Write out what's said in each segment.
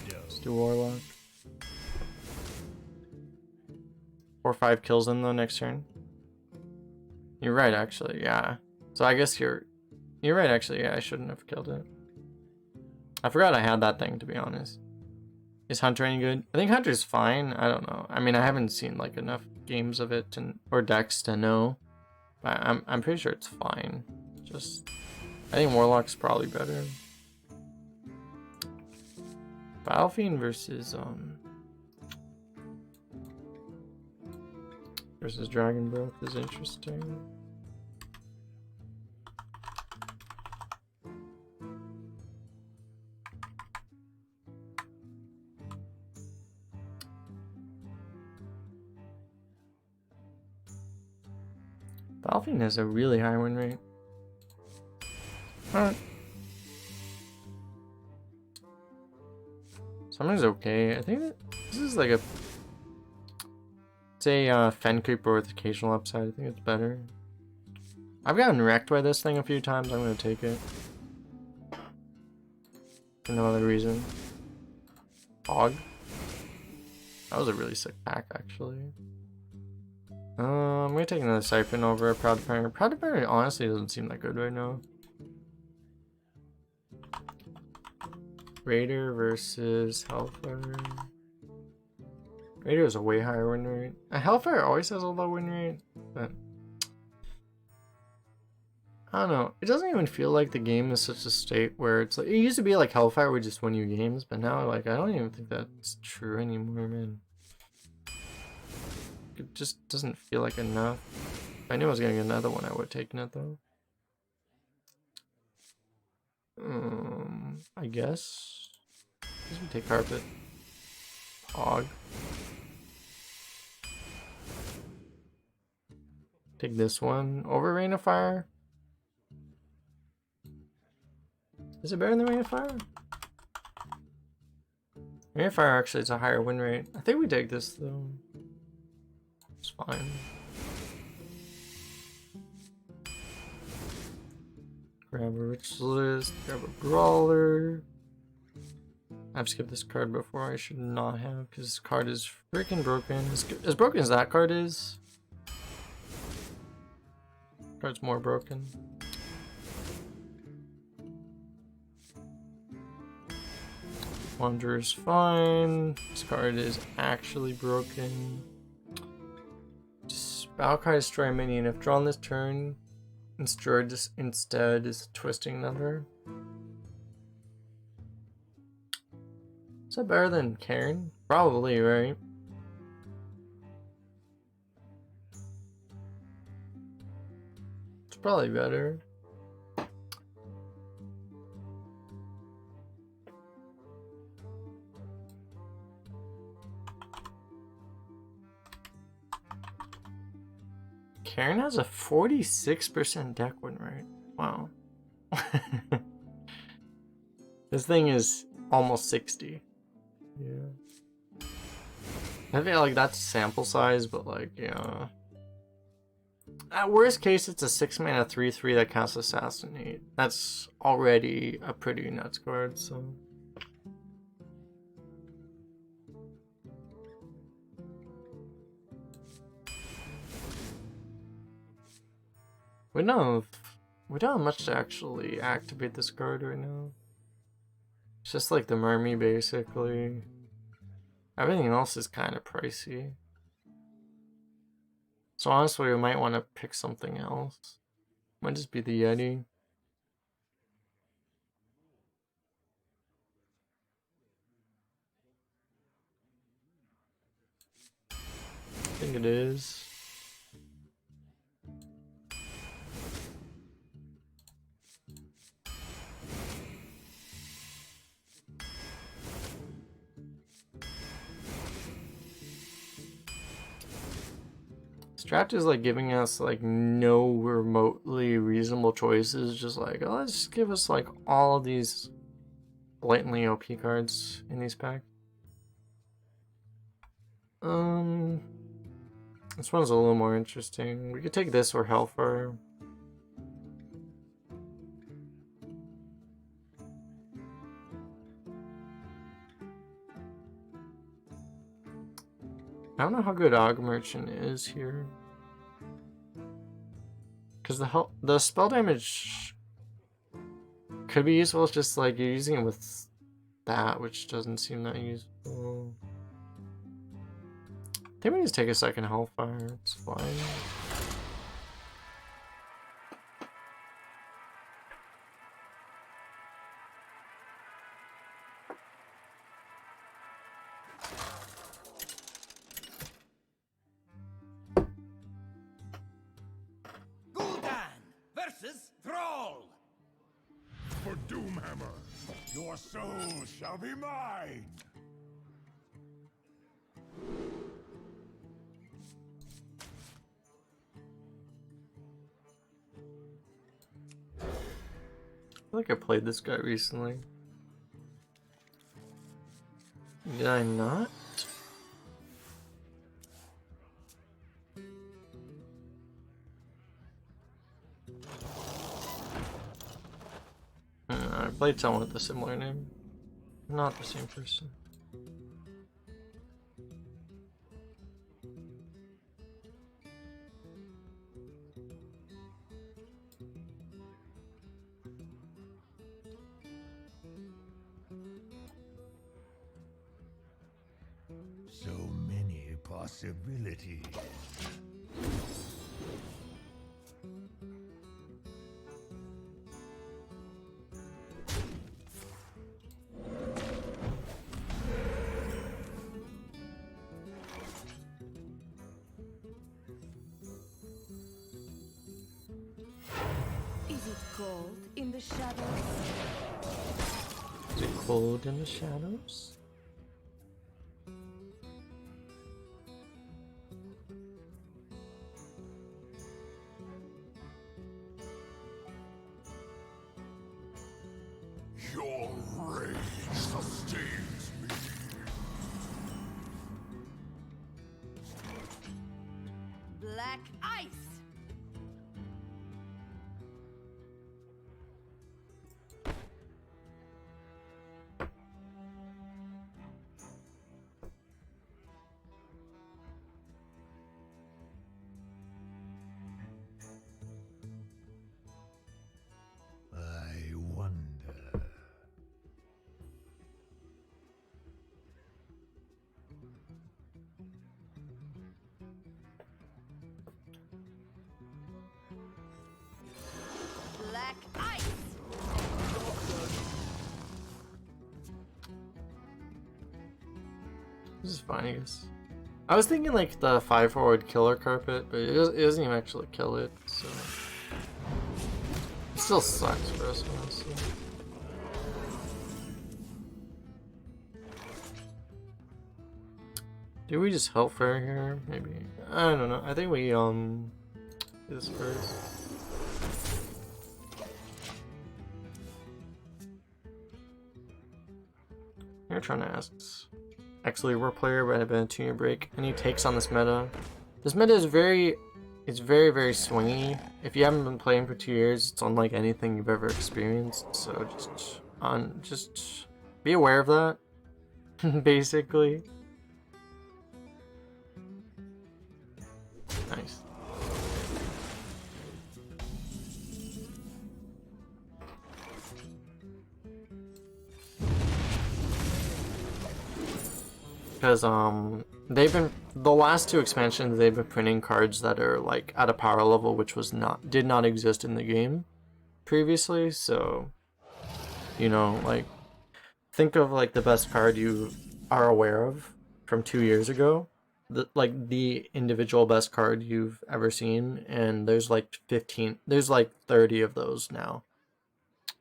Let's do Warlock. 4 or 5 kills in though next turn. You're right, actually. Yeah. So I guess you're right, actually. Yeah, I shouldn't have killed it. I forgot I had that thing, to be honest. Is Hunter any good? I think Hunter's fine. I don't know. I mean, I haven't seen like enough games of it or decks to know. But I'm pretty sure it's fine. Just I think Warlock's probably better. Battlefiend versus Dragon Breath is interesting. Battlefiend has a really high win rate. Alright. Summoner's okay. I think this is like a... It's a Fen Creeper with occasional upside. I think it's better. I've gotten wrecked by this thing a few times. I'm going to take it. For no other reason. Hog. That was a really sick pack, actually. I'm going to take another Siphon over a Proud Parent. Proud Parent honestly doesn't seem that good right now. Raider versus Hellfire. Raider has a way higher win rate. Hellfire always has a low win rate, but I don't know. It doesn't even feel like the game is such a state where it's like it used to be like Hellfire would just win you games, but now like I don't even think that's true anymore, man. It just doesn't feel like enough. If I knew I was gonna get another one, I would have taken it though. I guess. Let's take Carpet. Hog. Take this one over Rain of Fire. Is it better than Rain of Fire? Rain of Fire actually is a higher win rate. I think we take this though. It's fine. Grab a Rich List, grab a Brawler. I've skipped this card before. I should not have, because this card is freaking broken. As broken as that card is. Card's more broken. Wanderer's fine. This card is actually broken. Valkyrie destroy a minion. If drawn this turn, instead is Twisting Another. Is that better than Karen? Probably, right? It's probably better. Karen has a 46% deck win rate. Wow. This thing is almost 60. Yeah. I feel like that's sample size, but like, yeah. At worst case, it's a 6 mana 3/3 that casts Assassinate. That's already a pretty nuts card, so. We don't have much to actually activate this card right now. It's just like the Mermy, basically. Everything else is kind of pricey. So honestly, we might want to pick something else. Might just be the Yeti. I think it is. Strapped is like giving us like no remotely reasonable choices, just like, oh, let's just give us like all of these blatantly OP cards in these packs. This one's a little more interesting. We could take this or Hellfire. I don't know how good Og Merchant is here. Because the spell damage could be useful, it's just like you're using it with that, which doesn't seem that useful. I think we just take a second Hellfire, it's fine. For Doomhammer, your soul shall be mine! I feel like I played this guy recently. Did I not? I played someone with a similar name. Not the same person. So many possibilities. Is it cold in the shadows? Is it cold in the shadows? Your rage sustains me. Black ice! I wonder. Black ice! This is fine, I guess. I was thinking like the 5-forward killer carpet, but it doesn't even actually kill it, so... It still sucks for us, honestly. Do we just Hellfire here? Maybe. I don't know. I think we, do this first. You're trying to ask. Actually, we're a player, but I've been a 2-year break. Any takes on this meta? This meta is very very swingy. If you haven't been playing for 2 years, it's unlike anything you've ever experienced. So just be aware of that. Basically. Nice. Because they've been, the last 2 expansions, they've been printing cards that are like at a power level which did not exist in the game previously. So, you know, like, think of like the best card you are aware of from 2 years ago, the individual best card you've ever seen, and there's like 30 of those now.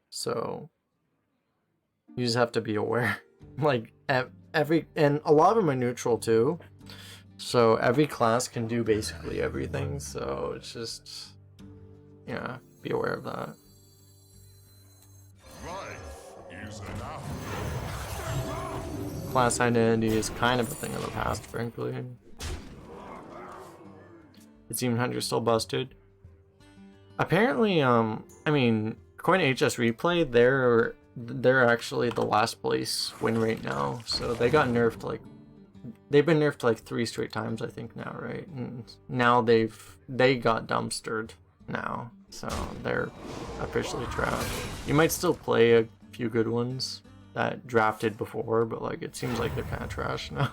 So you just have to be aware. Like and a lot of them are neutral too, so every class can do basically everything, so it's just, yeah, be aware of that. Life is enough. Class identity is kind of a thing of the past, frankly. Is Demon Hunter still busted? Apparently, I mean, according to HS Replay, they're actually the last place win rate now, so they got nerfed like they've been nerfed like 3 straight times, I think now, right? And now they got dumpstered now, so they're officially trash. You might still play a few good ones that drafted before, but like it seems like they're kind of trash now.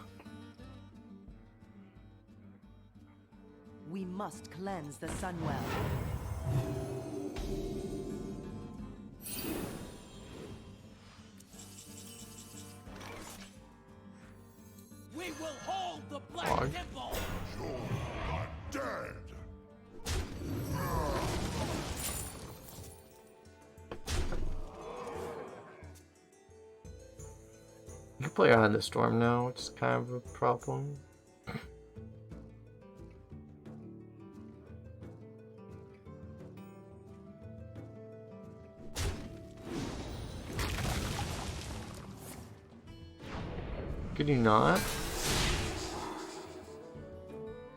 We must cleanse the Sunwell. We will hold the Black Log. Temple! You're not dead. You can play Out of the Storm now, which is kind of a problem. Could you not?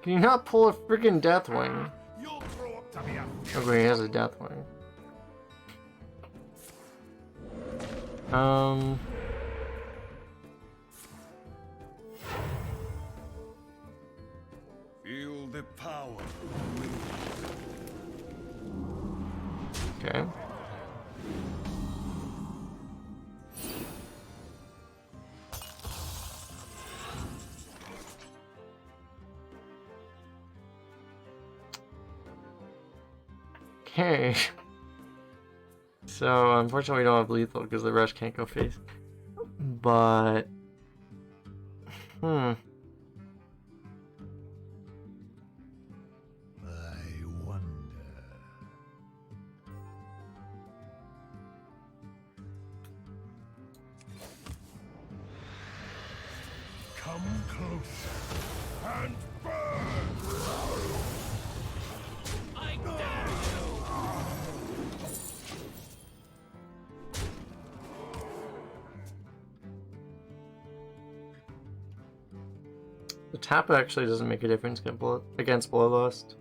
Can you not pull a freaking Deathwing? You'll grow up to be a Okay, he has a Deathwing. Feel the power. Okay. Okay. So, unfortunately, we don't have lethal because the rush can't go face. But. I wonder. Come closer and burn. I dare you! The tap actually doesn't make a difference against Bloodlust.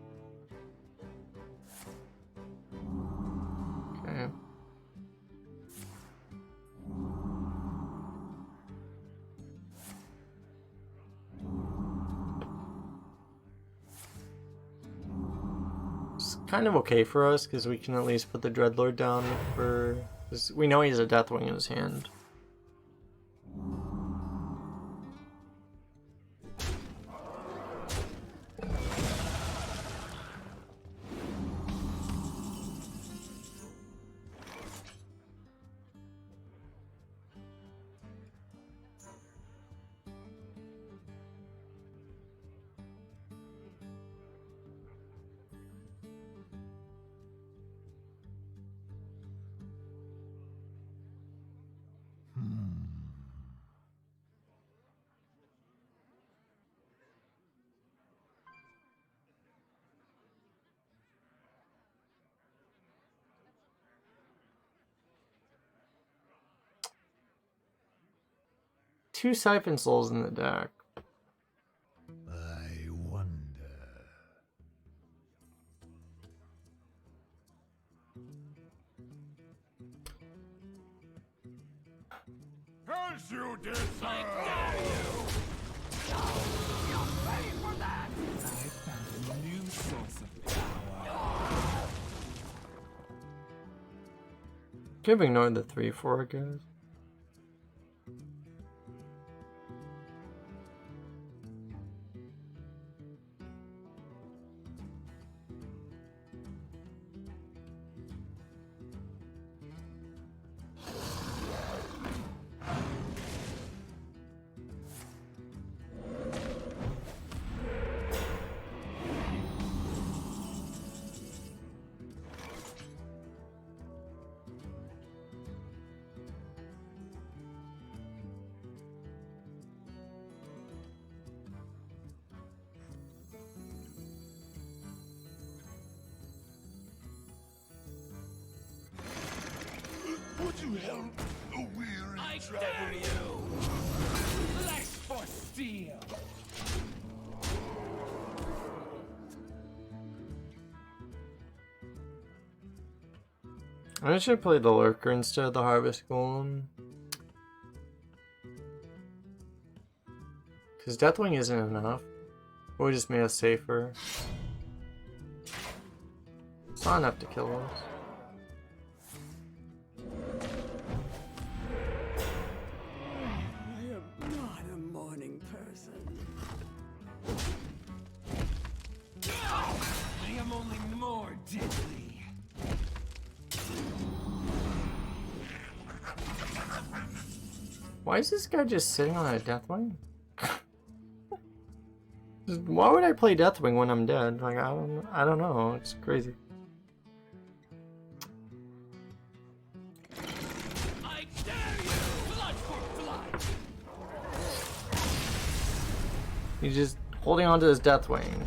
Okay. It's kind of okay for us because we can at least put the Dreadlord down for. 'Cause we know he has a Deathwing in his hand. Two Siphon Souls in the deck. I wonder. As you deserve. I found a new source of power. Could have ignored the 3/4, I guess. Would you help a weary I traveler? dare you! Flesh for steel! I should play the Lurker instead of the Harvest Golem. Because Deathwing isn't enough. We just made us safer. It's not enough to kill us. I am not a morning person. I am only more deadly. Why is this guy just sitting on a Deathwing? Why would I play Deathwing when I'm dead? Like I don't know. It's crazy. I dare you! Blood for blood! He's just holding on to his Deathwing,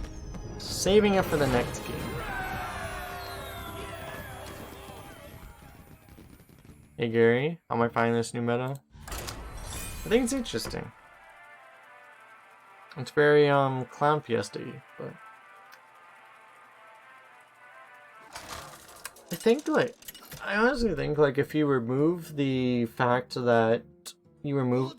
saving it for the next game. Hey Gary, how am I finding this new meta? I think it's interesting. It's very Clown Fiesta-y, but I honestly think like if you remove the fact that you remove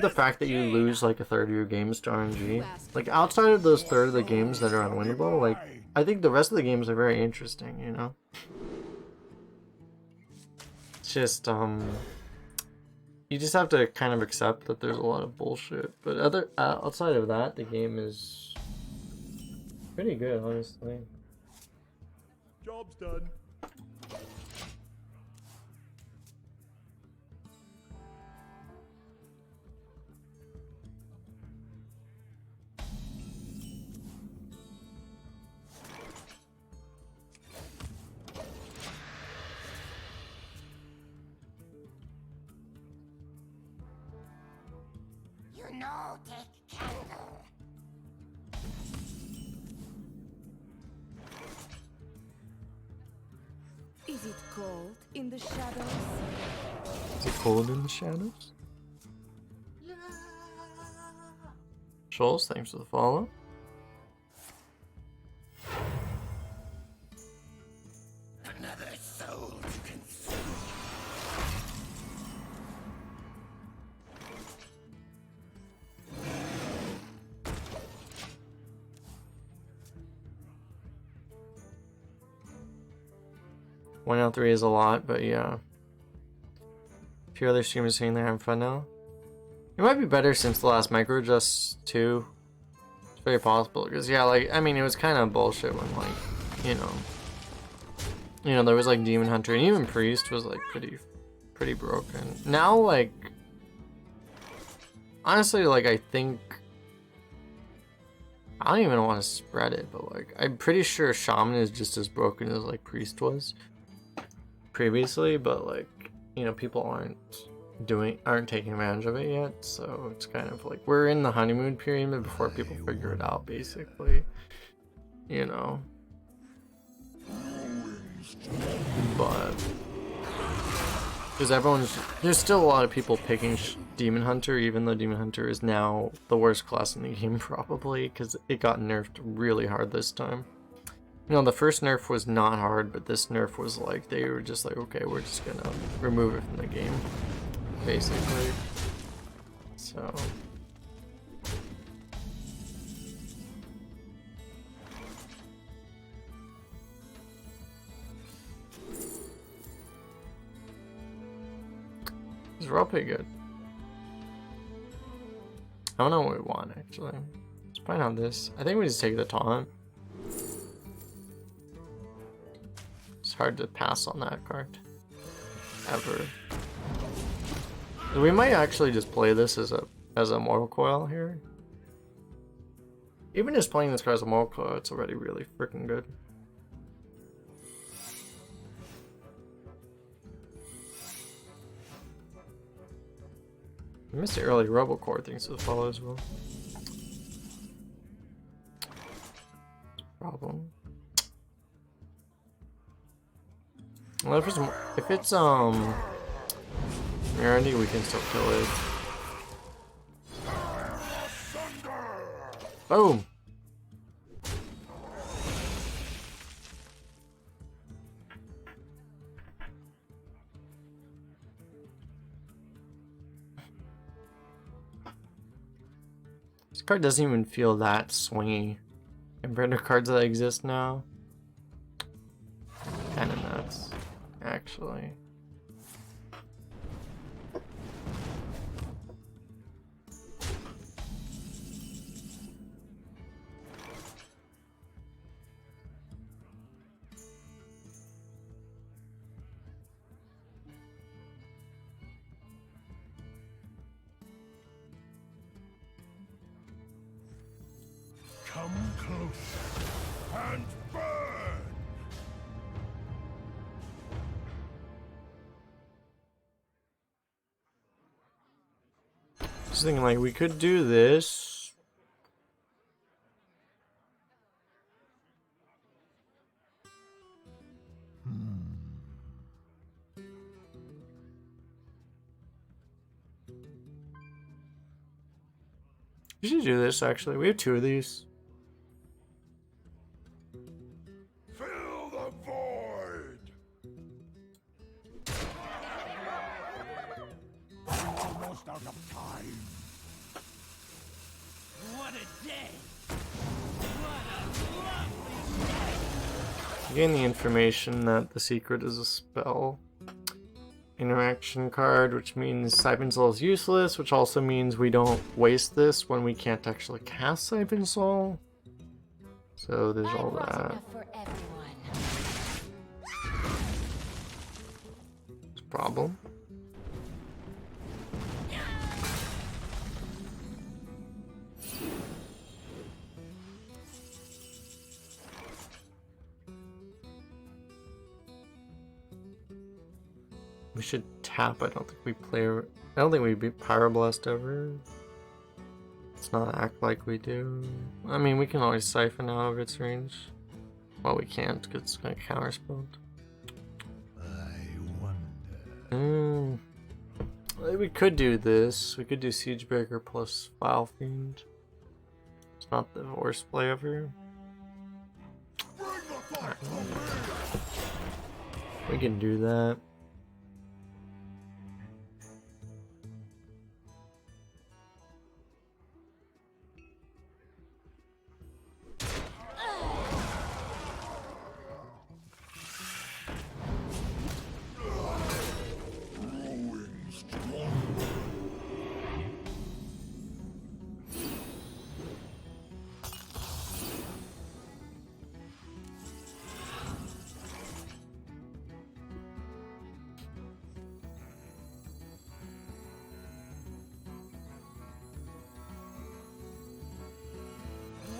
the fact that you lose like a third of your games to RNG, like outside of those third of the games that are unwinnable, like I think the rest of the games are very interesting, you know? It's just you just have to kind of accept that there's a lot of bullshit, but outside of that, the game is pretty good, honestly. Job's done. You know, take candle. Is it cold in the shadows? Is it cold in the shadows? Shoals, thanks for the follow. Another soul to consume. One out 3 is a lot, but yeah. A few other streamers saying they're having fun now. It might be better since the last microadjusts too. It's very possible because yeah, like I mean, it was kind of bullshit when like, you know, there was like Demon Hunter and even Priest was like pretty broken. Now like, honestly, like I think I don't even want to spread it, but like I'm pretty sure Shaman is just as broken as like Priest was previously, but like, you know, people aren't taking advantage of it yet, so it's kind of like we're in the honeymoon period before people figure it out, basically, you know. But because there's still a lot of people picking Demon Hunter, even though Demon Hunter is now the worst class in the game probably, because it got nerfed really hard this time. You know, the first nerf was not hard, but this nerf was like, they were just like, okay, we're just gonna remove it from the game, basically. So these are all pretty good. I don't know what we want actually. Let's find out this. I think we just take the taunt. It's hard to pass on that card. Ever. We might actually just play this as a Mortal Coil here. Even just playing this card as a Mortal Coil, it's already really freaking good. I missed the early Robocore things to follow as well. Problem. Well, if it's Randy, we can still kill it. Boom. This card doesn't even feel that swingy compared to cards that exist now. Kinda nuts, actually. Come closer and burn! Just thinking, like, we could do this. We should do this, actually. We have 2 of these. Fill the void! We're almost out of time. What a day! What a lovely day! Gain the information that the secret is a spell. Interaction card, which means Siphon Soul is useless, which also means we don't waste this when we can't actually cast Siphon Soul. So there's all that. For everyone. Problem. We should tap. I don't think we play. I don't think we beat Pyroblast ever. Let's not act like we do. I mean, we can always siphon out of its range. Well, we can't because it's gonna counterspell. I wonder. We could do this. We could do Siegebreaker plus Vile Fiend. It's not the worst play ever. Bring the fight to me! We can do that.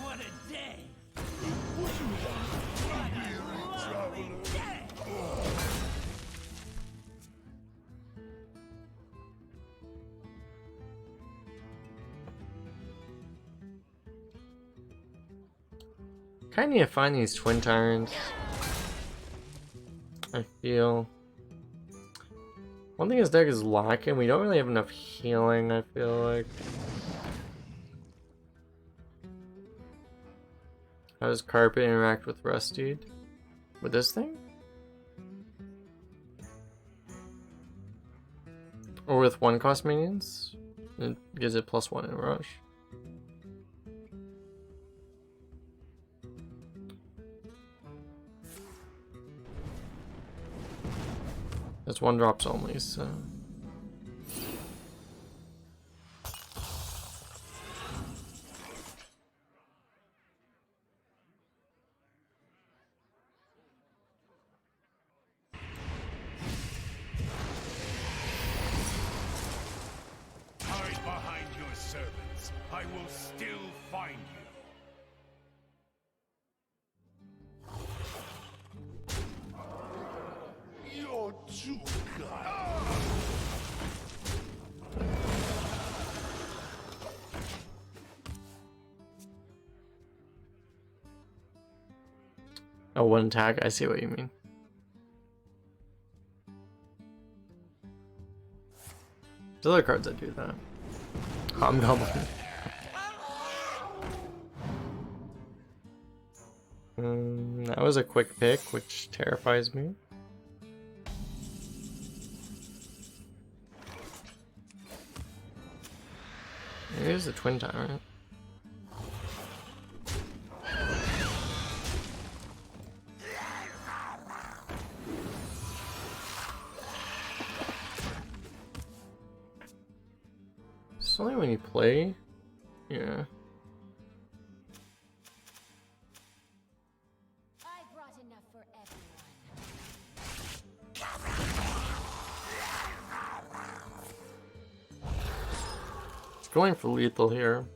What a day! What a lovely day! Kinda need to find these Twin Tyrants. I feel. One thing this deck is lacking, we don't really have enough healing, I feel like. How does Carpet interact with Rusted? With this thing? Or with 1-cost minions? It gives it +1 in Rush. It's 1-drops only, so. Hide behind your servants. I will still find you. You're too kind. Oh, 1 attack? I see what you mean. There's other cards that do that. Hobgoblin. That was a quick pick, which terrifies me. Here's the Twin Tyrant. It's only when you play. Yeah. I brought enough for everyone. It's going for lethal here.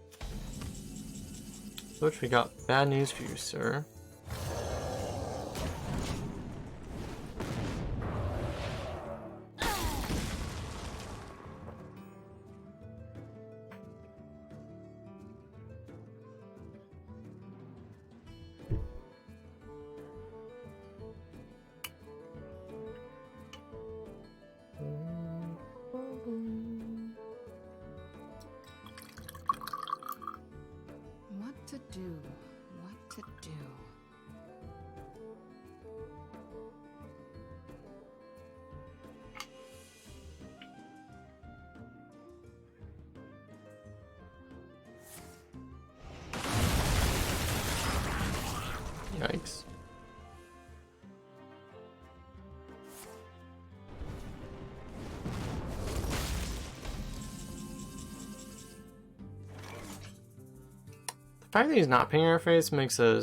Which we got bad news for you, sir. What to do? What to do? Yikes. The fact that he's not pinging our face makes it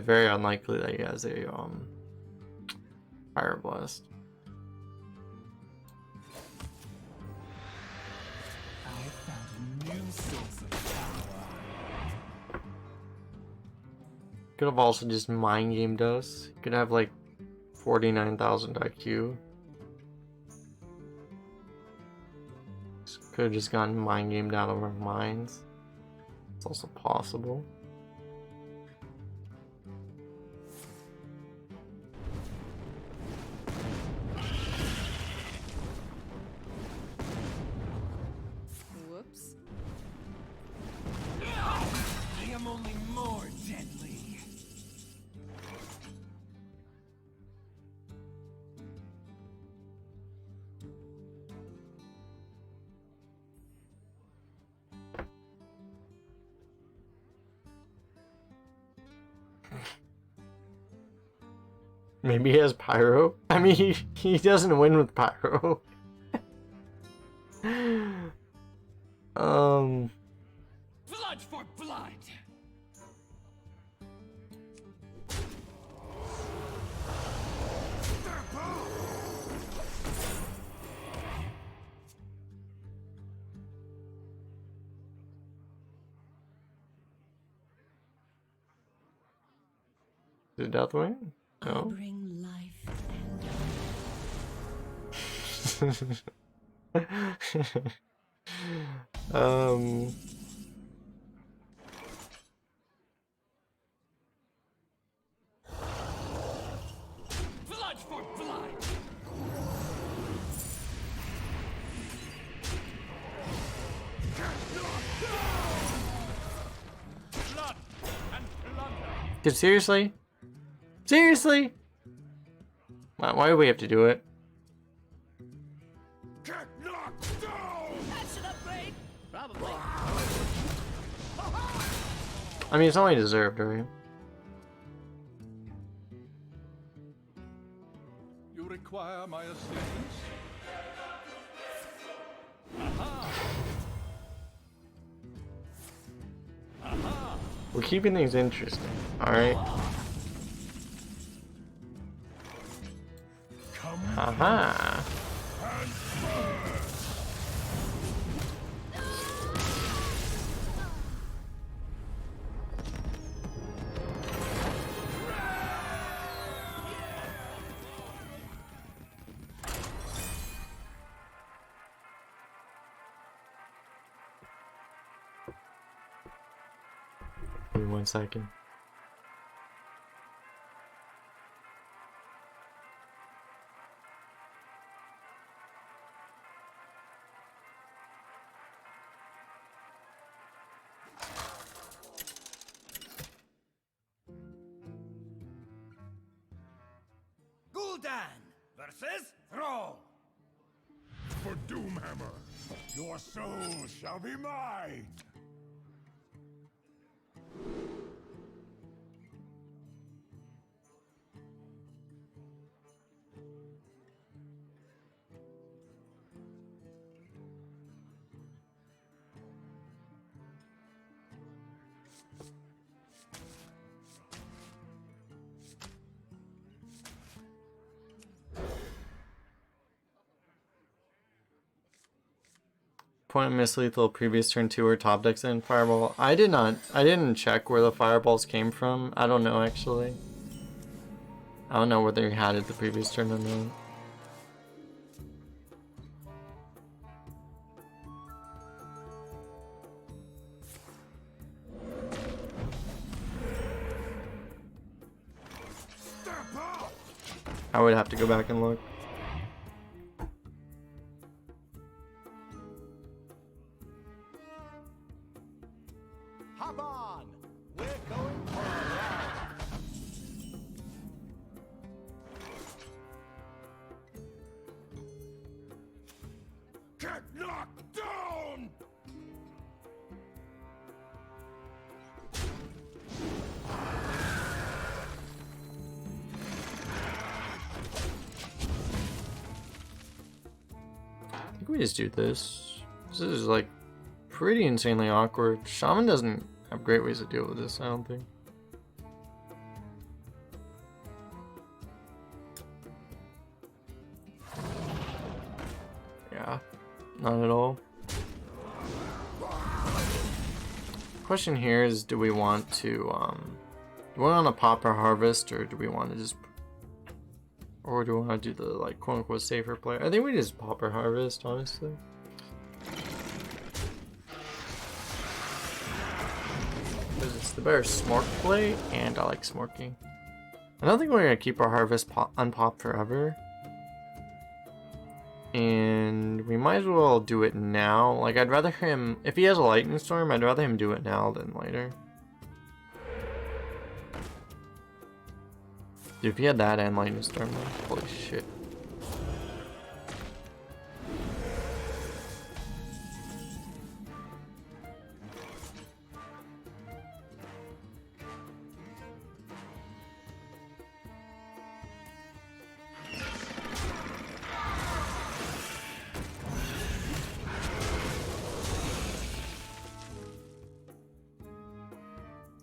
very unlikely that he has a fire blast. I found a new source of power. Could have also just mind gamed us. Could have like 49,000 IQ. Could have just gotten mind gamed out of our minds. It's also possible. Whoops. I am only more deadly. Maybe he has pyro. I mean, he doesn't win with pyro. Blood for blood. Is it Deathwing? No. Bring life um. Blood for blood. Blood and plunder. Dude, seriously? Seriously? Why do we have to do it? Get knocked down! That's an upgrade. Probably. I mean, it's only deserved, right? You require my assistance? We're keeping things interesting, alright? Haha. Give me 1 second. Gul'dan versus Thrall. For Doomhammer, your soul shall be mine! Point mislethal previous turn 2 or top decks in fireball. I didn't check where the fireballs came from. I don't know actually. I don't know whether he had it the previous turn or not. I would have to go back and look. Hop on! We're going for a ride. Get knocked down! I think we just do this. This is like pretty insanely awkward. Shaman doesn't have great ways to deal with this, I don't think. Yeah, not at all. Question here is, do we want to pop our harvest, or do we want to just, or do we want to do the like quote unquote safer play? I think we just pop our harvest, honestly. Because it's the better smork play, and I like smorking. I don't think we're gonna keep our harvest unpopped forever. And we might as well do it now. Like, I'd rather him, if he has a lightning storm, I'd rather him do it now than later. Dude, if he had that and lightning storm, holy shit.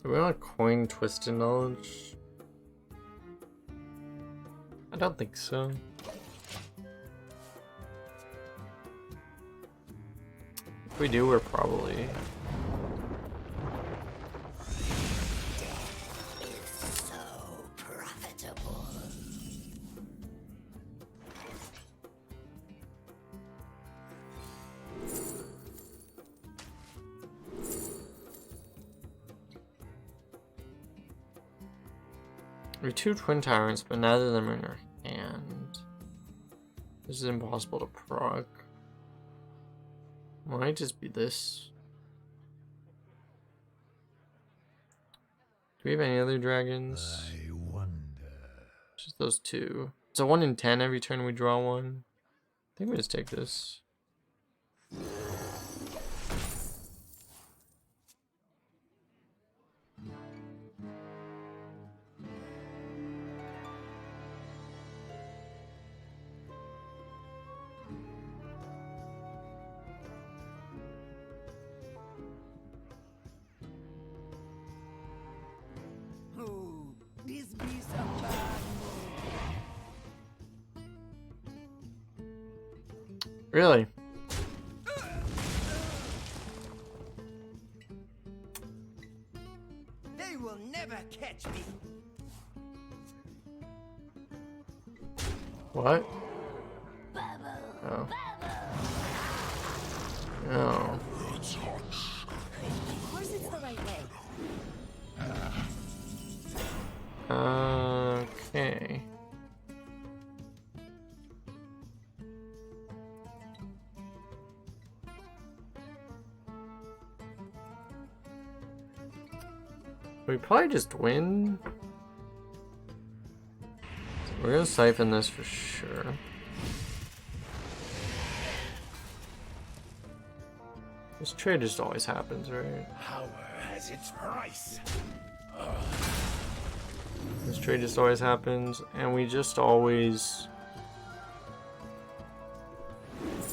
Do we want to coin Twisted Knowledge? I don't think so. If we do, we're probably... We have 2 Twin Tyrants, but neither of them are in our hand. This is impossible to proc. Might just be this. Do we have any other dragons? I wonder. Just those 2. It's a 1 in 10 every turn we draw one. I think we just take this. Oh, this be some bad Really? They will never catch me. What? Oh. No. Of course it's the right way. Okay. We probably just win. We're gonna siphon this for sure. This trade just always happens, right? Power has its price. This trade just always happens, and we just always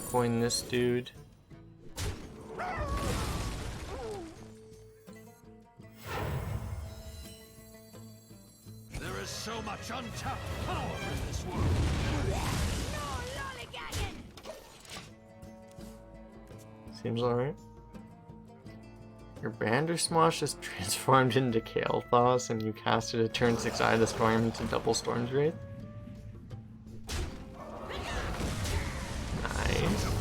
coin this dude. There is so much untapped power in this world. No lollygagging! Seems alright. Your Bandersmosh is transformed into Kael'thas and you casted a turn 6 Eye of the Storm into double Storm's Wraith. Nice.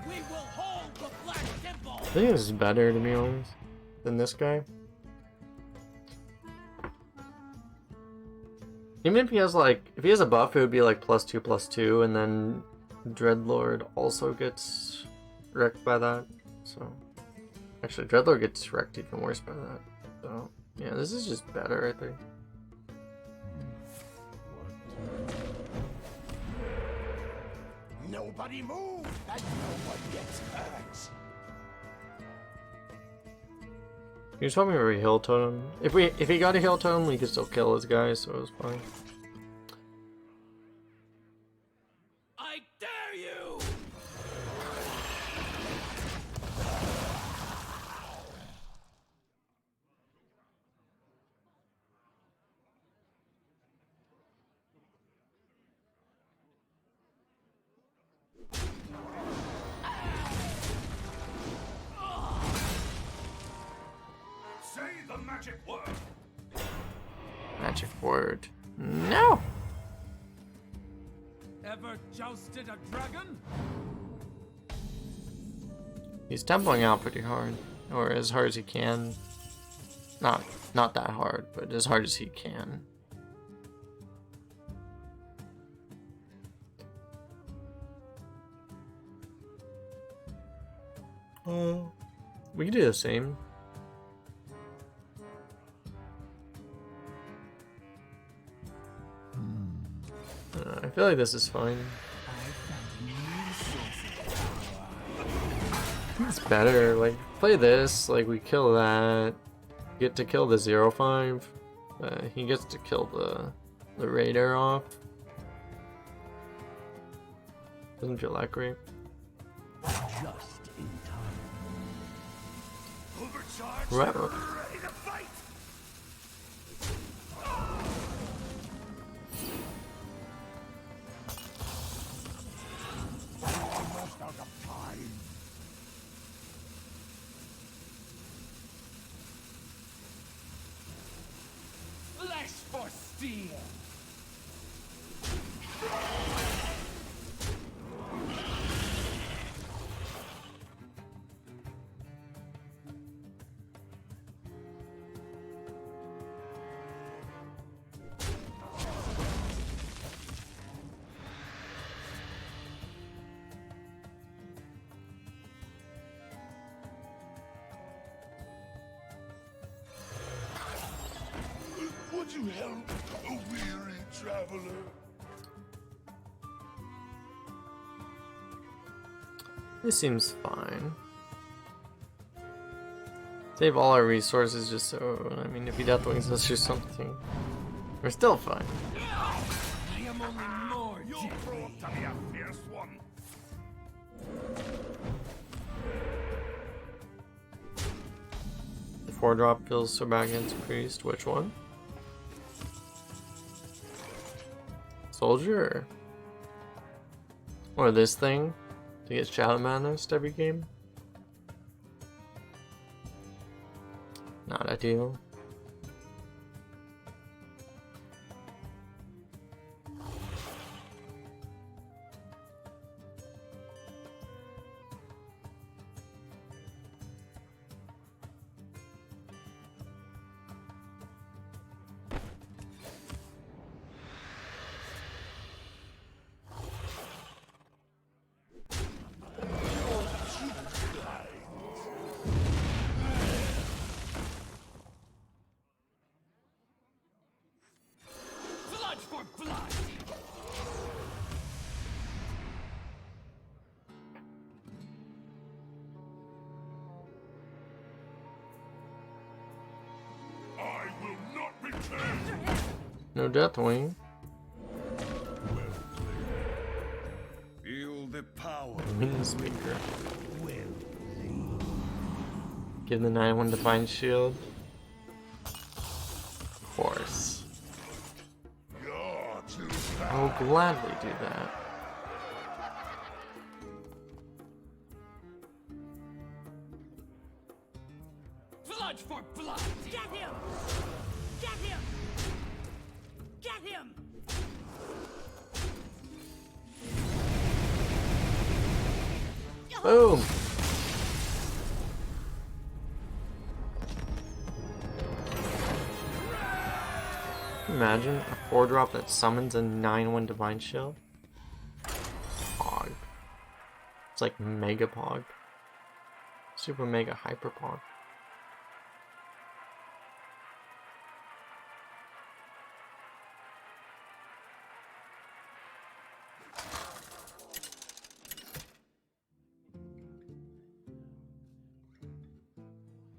We will hold the Black Temple. I think this is better, to be honest, than this guy. Even if he has like, if he has a buff, it would be like +2/+2, and then Dreadlord also gets wrecked by that. So, actually, Dreadlord gets wrecked even worse by that. So, yeah, this is just better, I think. Nobody move, and no one gets hurt. He was hoping for a heal totem. If he got a heal totem, we could still kill his guy, so it was fine. I dare you! Say the magic word. Magic word. No! Ever jousted a dragon? He's templing out pretty hard. Or as hard as he can. Not that hard, but as hard as he can. We can do the same. I feel like this is fine. It's better. Like, play this. Like, we kill that. Get to kill the 0/5. He gets to kill the Raider off. Doesn't feel that great. Just in time. Overcharged. Right. Ready to fight. Almost out of time. Flesh for steel! Would you help a weary traveler? This seems fine. Save all our resources just so, I mean, if he Deathwings us or something, we're still fine. I am only more You'll grow up to be a fierce one. The 4-drop feels so bad against Priest. Which one? Soldier? Or this thing? To get Shadow Madness every game? Not ideal. No Deathwing. Feel the power. Wind Speaker. Give the 9/1 Divine Shield. Of course. I will gladly do that. Blood for blood! Get him! Get him! Get him! Boom! Imagine a 4-drop that summons a 9/1 Divine Shield. Pog. It's like Mega Pog. Super Mega Hyper Pog.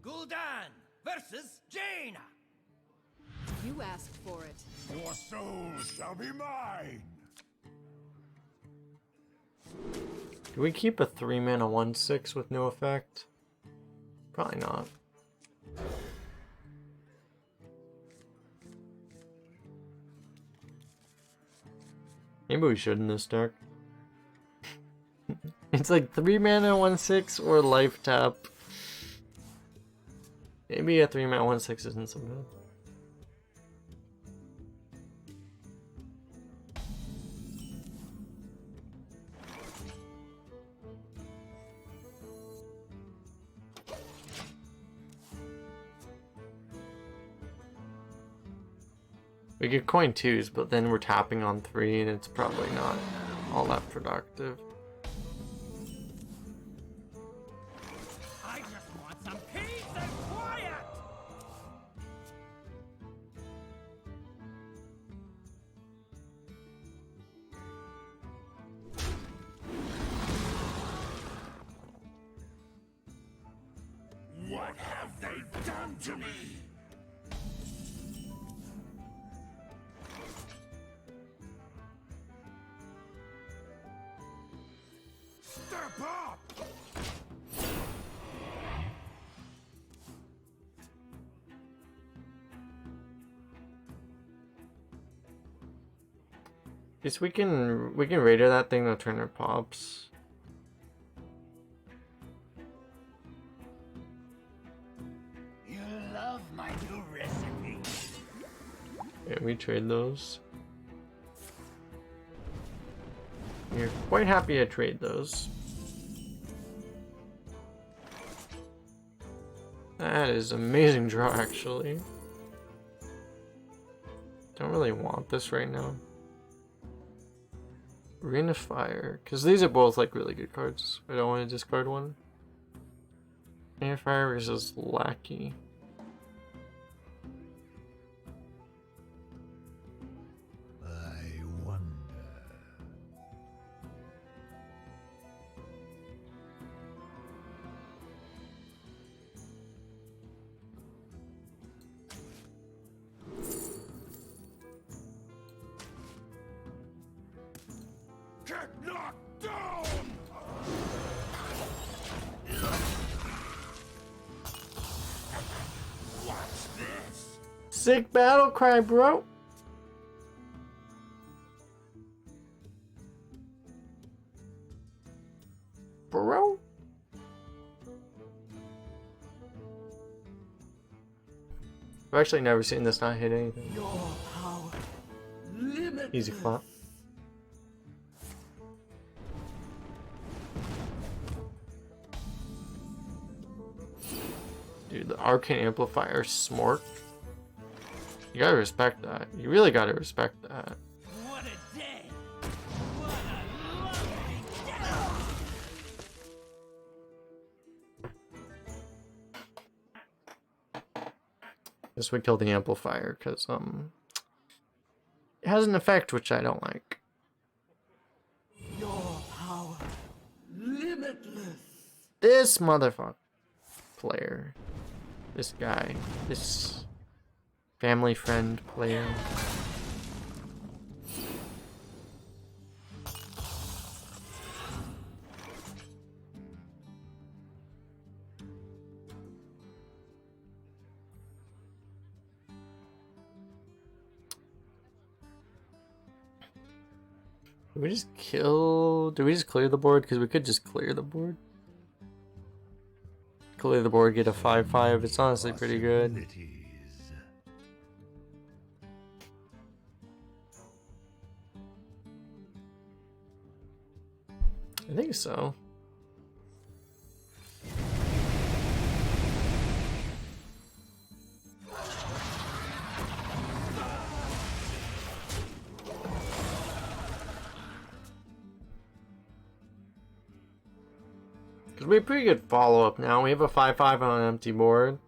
Gul'dan versus Jaina. You asked for it. Your soul shall be mine. Do we keep a 3-mana 1/6 with no effect? Probably not. Maybe we should in this deck. It's like 3-mana 1/6 or life tap. Maybe a 3-mana 1/6 isn't so bad. We get coin 2s, but then we're tapping on 3 and it's probably not all that productive. I just want some peace and quiet. What have they done to me? Step up! Guess we can radar that thing to turn it pops. You love my new recipe. Yeah, we trade those. You're quite happy to trade those. That is amazing draw, actually. Don't really want this right now. Arena Fire, because these are both like really good cards. I don't want to discard one. Arena Fire versus Lackey. I wonder. Get knocked down! What's this? Sick battle cry, bro. Bro. I've actually never seen this not hit anything. Your power, limitless. Easy flop. Dude, the Arcane Amplifier Smork. You gotta respect that. You really gotta respect that. What a day! What a lovely day! Guess we killed the Amplifier because it has an effect which I don't like. Your power, limitless. This motherfucker player. This guy. This Family friend player. Did we just kill? Did we just clear the board? Because we could just clear the board. Clear the board, get a 5/5. It's honestly pretty good. I think so. Because we have pretty good follow-up now. We have a 5/5 on an empty board.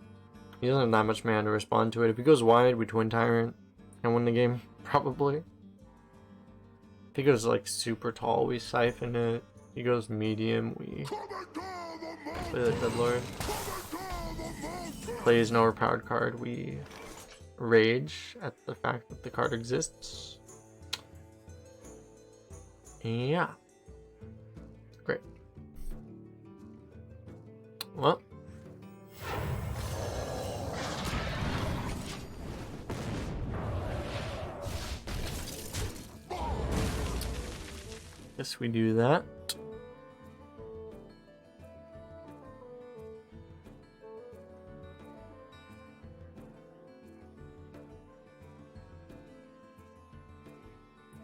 He doesn't have that much mana to respond to it. If he goes wide, we Twin Tyrant and win the game, probably. If he goes like super tall, we siphon it. If he goes medium, we play the Dreadlord. Plays an overpowered card, we rage at the fact that the card exists. Yeah. Great. Well. Guess we do that.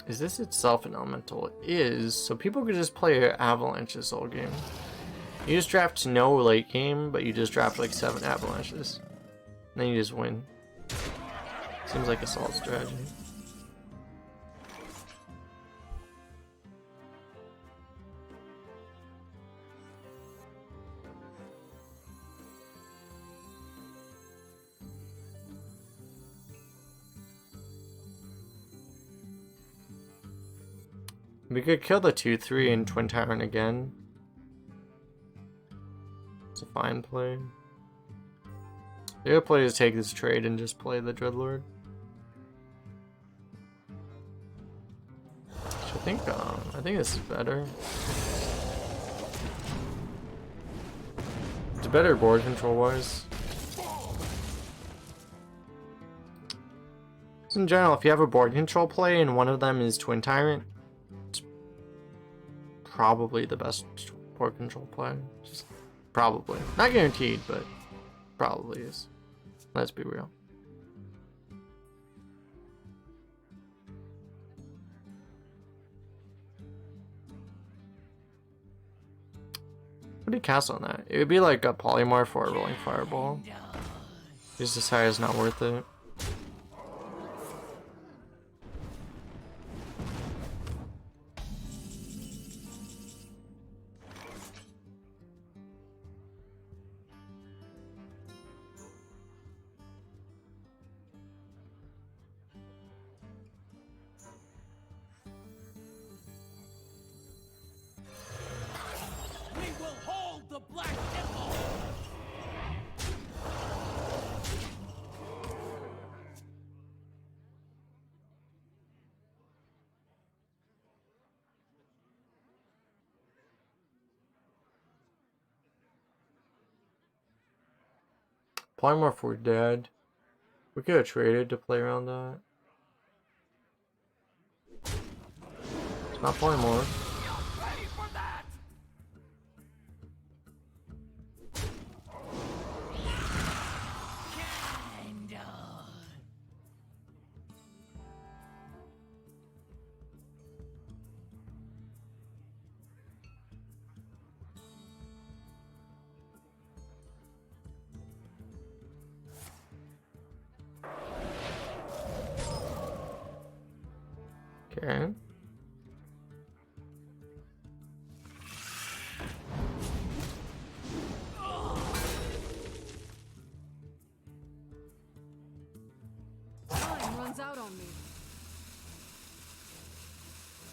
Is this itself an elemental? It is, so people could just play avalanches all game. You just draft no late game, but you just draft like 7 avalanches. And then you just win. Seems like a solid strategy. We could kill the 2/3 and Twin Tyrant again. It's a fine play. The other play is take this trade and just play the Dreadlord. Which I think this is better. It's better board control wise. In general, if you have a board control play and one of them is Twin Tyrant, probably the best board control play. Just probably. Not guaranteed, but probably is. Let's be real. What do you cast on that? It would be like a polymorph or a rolling fireball. Just decide it's not worth it. Polymorph were dead. We could have traded to play around that. It's not polymorph. Okay. Time runs out on me.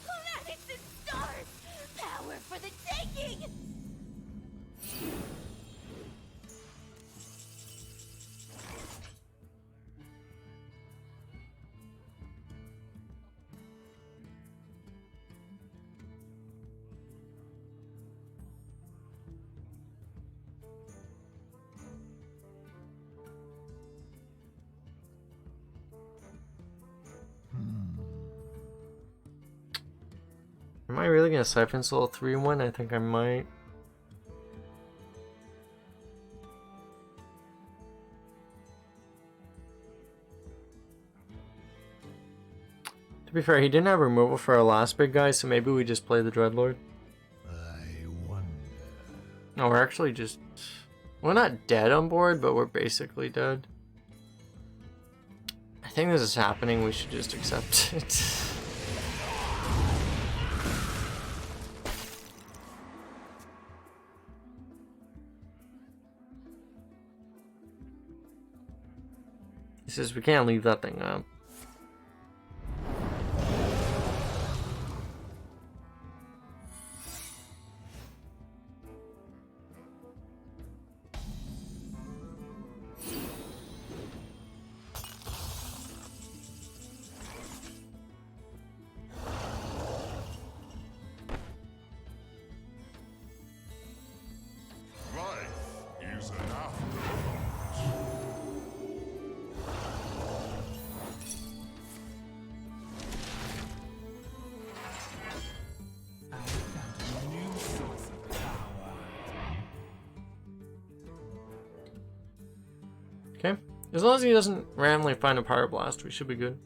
Planets and stars! Power for the taking! Am I really gonna Siphon Soul 3-1? I think I might. To be fair, he didn't have removal for our last big guy, so maybe we just play the Dreadlord. I wonder. No, we're actually just... We're not dead on board, but we're basically dead. I think this is happening, we should just accept it. He says we can't leave that thing up. Life is an afterthought. I found a new source of power. Okay. As long as he doesn't randomly find a Pyro Blast, we should be good.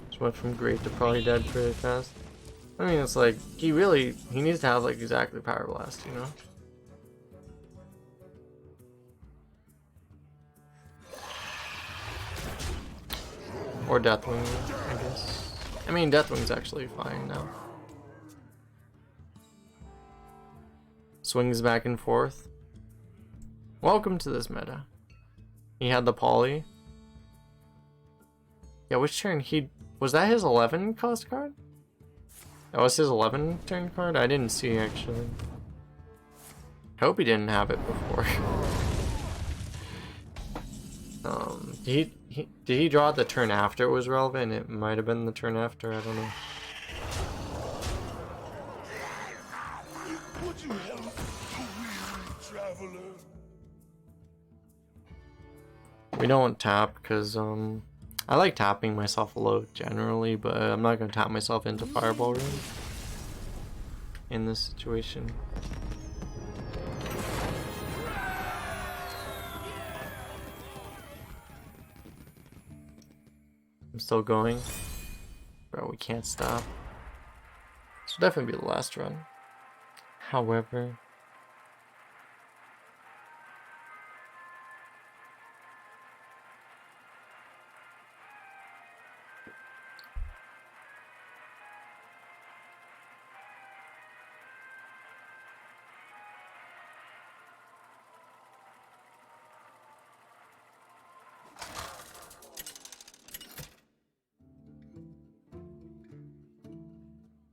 Just went from great to probably dead pretty fast. I mean, it's like, he needs to have like exactly Pyro Blast, you know? Or Deathwing, I guess. I mean, Deathwing's actually fine now. Swings back and forth. Welcome to this meta. He had the poly. Yeah, which turn was that his 11 cost card? That was his 11 turn card? I didn't see actually. I hope he didn't have it before. Did he draw it the turn after it was relevant? It might have been the turn after, I don't know. Would you help a weary traveler? We don't tap because I like tapping myself a lot generally, but I'm not gonna tap myself into Fireball Room in this situation. I'm still going. Bro, we can't stop. This will definitely be the last run. However...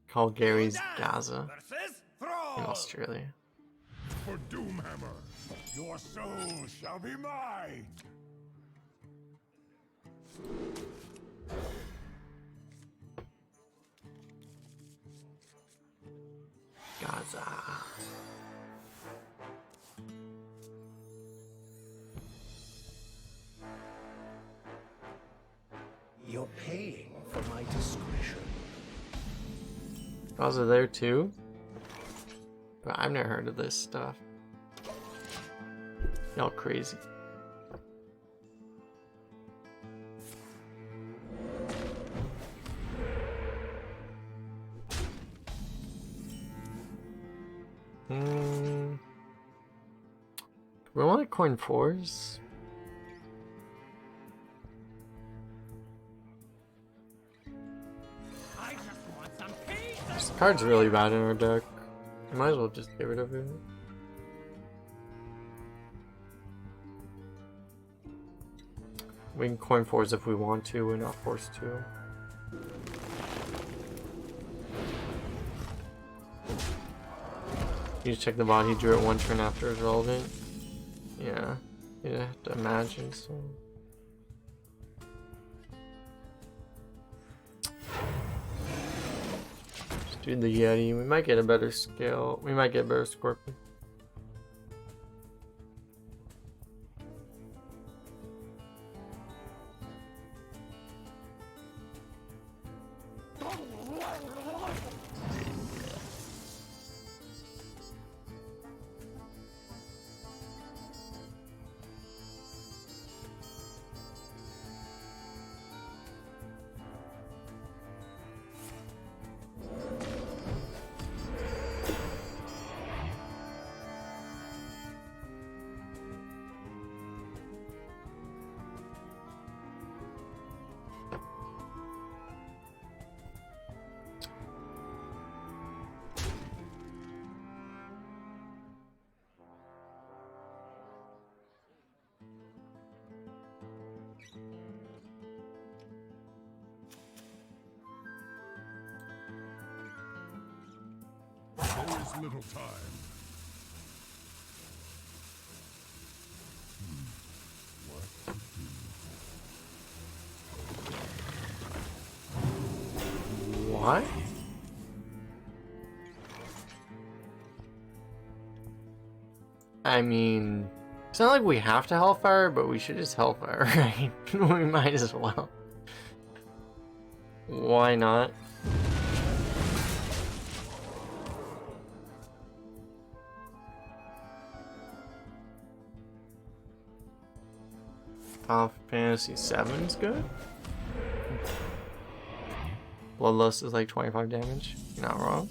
called Gary's Gaza in Australia. For Doomhammer, your soul shall be mine. Gaza. You're paying for my discretion. Gaza there too? But I've never heard of this stuff. Y'all crazy. We want to coin 4s. I just want some peace. This card's really bad in our deck. I might as well just get rid of it. We can coin 4s if we want to, we're not forced to. You just check the bot, he drew it one turn after it's relevant. Yeah, you'd have to imagine so. Just do the Yeti, we might get a better scale, we might get better Scorpion. There is little time. What to do? What? I mean, it's not like we have to Hellfire, but we should just Hellfire, right? We might as well. Why not? Fantasy 7's good. Bloodlust is like 25 damage. You're not wrong.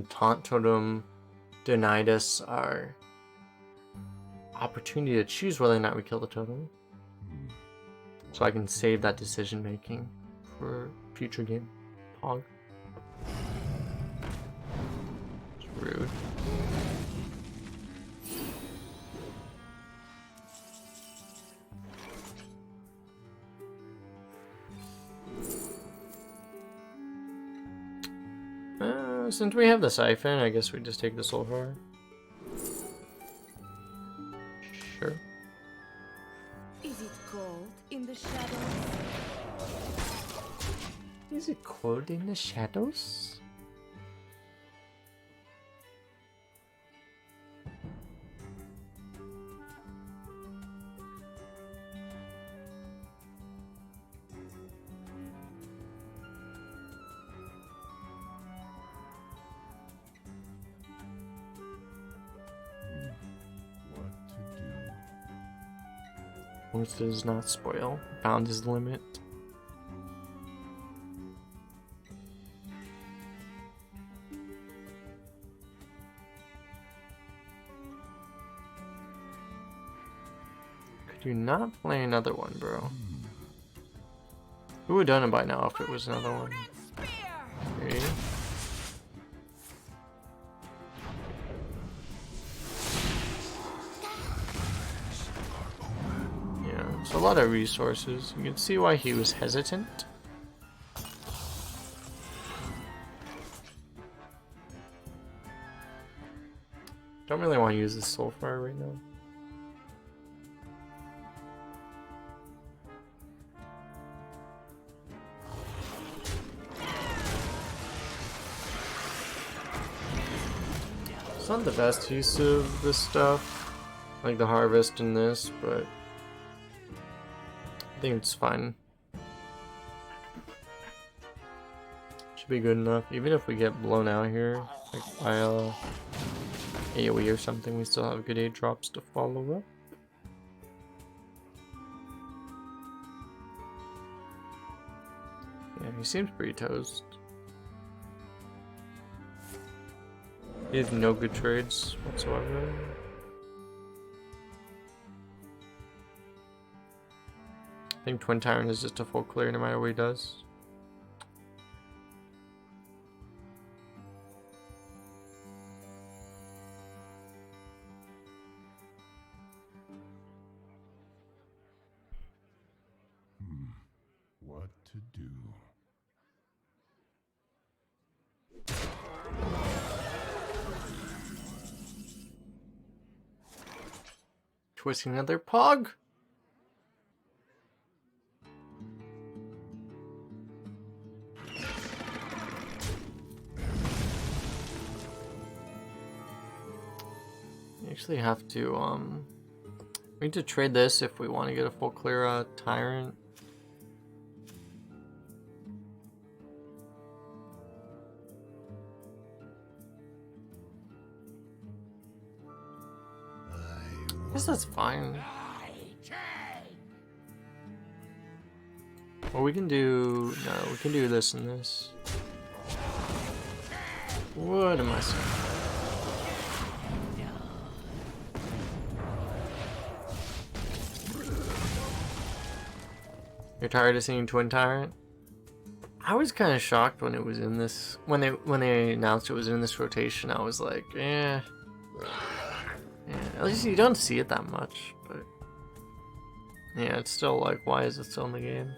Taunt Totem denied us our opportunity to choose whether or not we kill the totem. So I can save that decision making for future game. Pog. It's rude. Since we have the siphon, I guess we just take the sulfur. Sure. Is it cold in the shadows? Is it cold in the shadows? Once does not spoil. Bound his limit. Could you not play another one, bro? Who would have done it by now if it was another one? Okay. A lot of resources. You can see why he was hesitant. Don't really want to use this sulfur right now. It's not the best use of this stuff, like the harvest and this, but I think it's fine. Should be good enough. Even if we get blown out here, like by AoE or something, we still have good aid drops to follow up. Yeah, he seems pretty toast. He has no good trades whatsoever. I think Twin Tyrant is just a full clear no matter what he does. What to do? Twisting another pog. actually have to, we need to trade this if we want to get a full clear Tyrant. I guess that's fine. Well, we can do... No, we can do this and this. What am I saying? You're tired of seeing Twin Tyrant? I was kind of shocked when it was in this... When they announced it was in this rotation, I was like, eh... Yeah, at least you don't see it that much, but yeah, it's still like, why is it still in the game?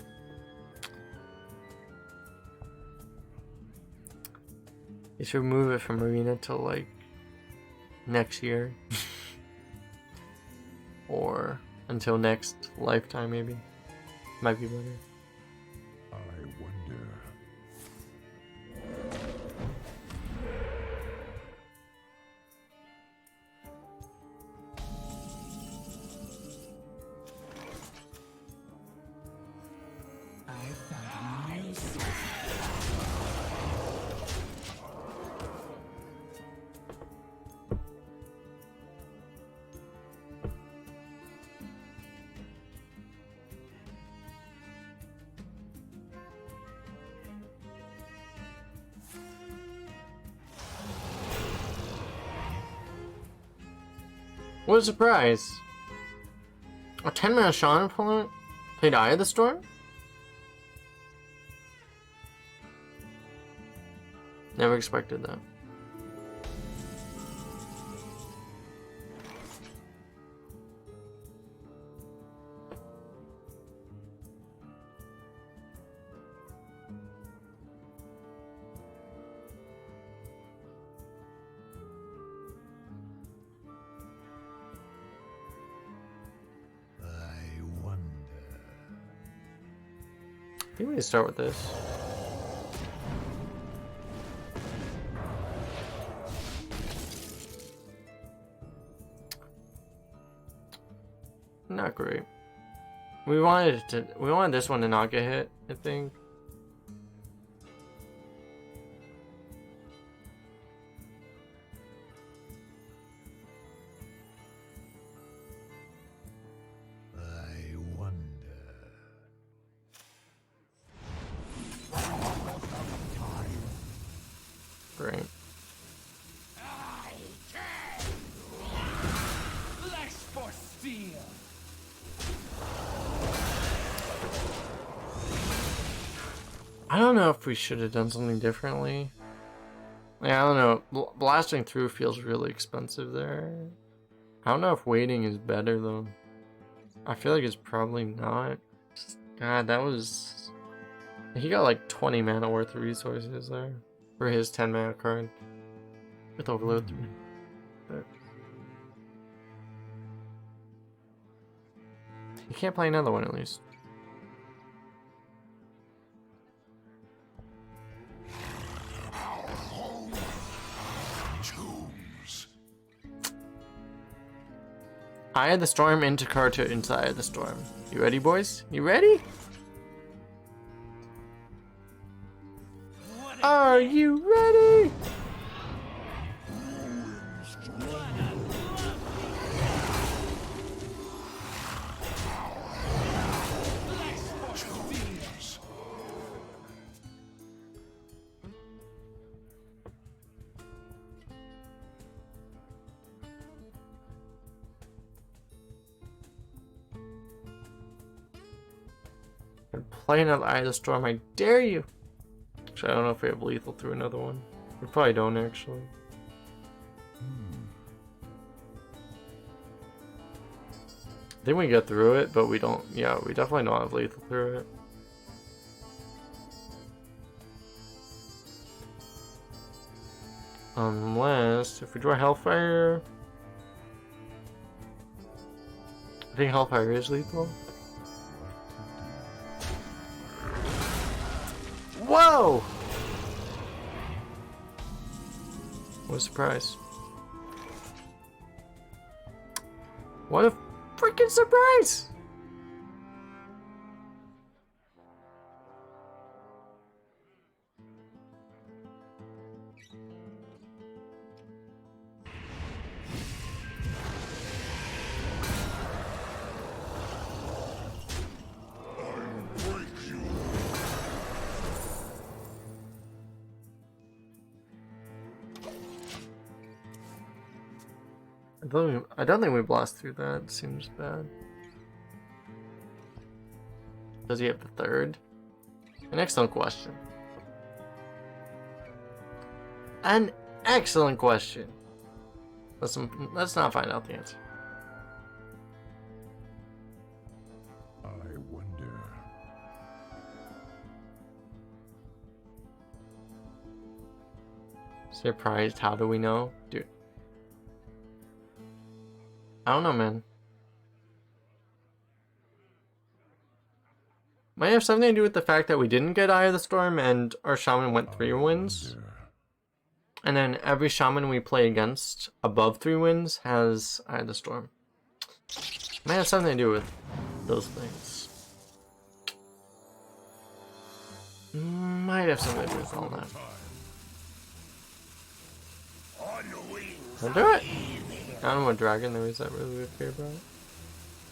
You should move it from Arena till like next year, or until next lifetime maybe. Might be better. I wonder. I found a new source. What a surprise! A 10-man Shaman opponent played Eye of the Storm? Never expected that. I wonder. I think we can start with this. Not great. We wanted this one to not get hit, I think. I wonder. Great. Flesh for steel. I don't know if we should have done something differently. Yeah, I don't know. Blasting through feels really expensive there. I don't know if waiting is better though. I feel like it's probably not. God, that was... He got like 20 mana worth of resources there for his 10 mana card with Overload 3. But... He can't play another one at least. Tombs. Eye of the Storm into card to inside of the Storm. You ready, boys? You ready? Are you ready? Play another Eye of the Storm, I dare you! Actually, I don't know if we have lethal through another one. We probably don't, actually. I think we get through it, but we don't... Yeah, we definitely don't have lethal through it. Unless... If we draw Hellfire... I think Hellfire is lethal. Whoa! What a surprise. What a freaking surprise! I don't think we blast through that. Seems bad. Does he have the third? An excellent question. An excellent question. Let's not find out the answer. I wonder. Surprised? How do we know? Dude. I don't know, man. Might have something to do with the fact that we didn't get Eye of the Storm and our shaman went 3 wins. And then every shaman we play against above 3 wins has Eye of the Storm. Might have something to do with those things. Might have something to do with all that. I'll do it! I don't know what dragon there is that really would care about it.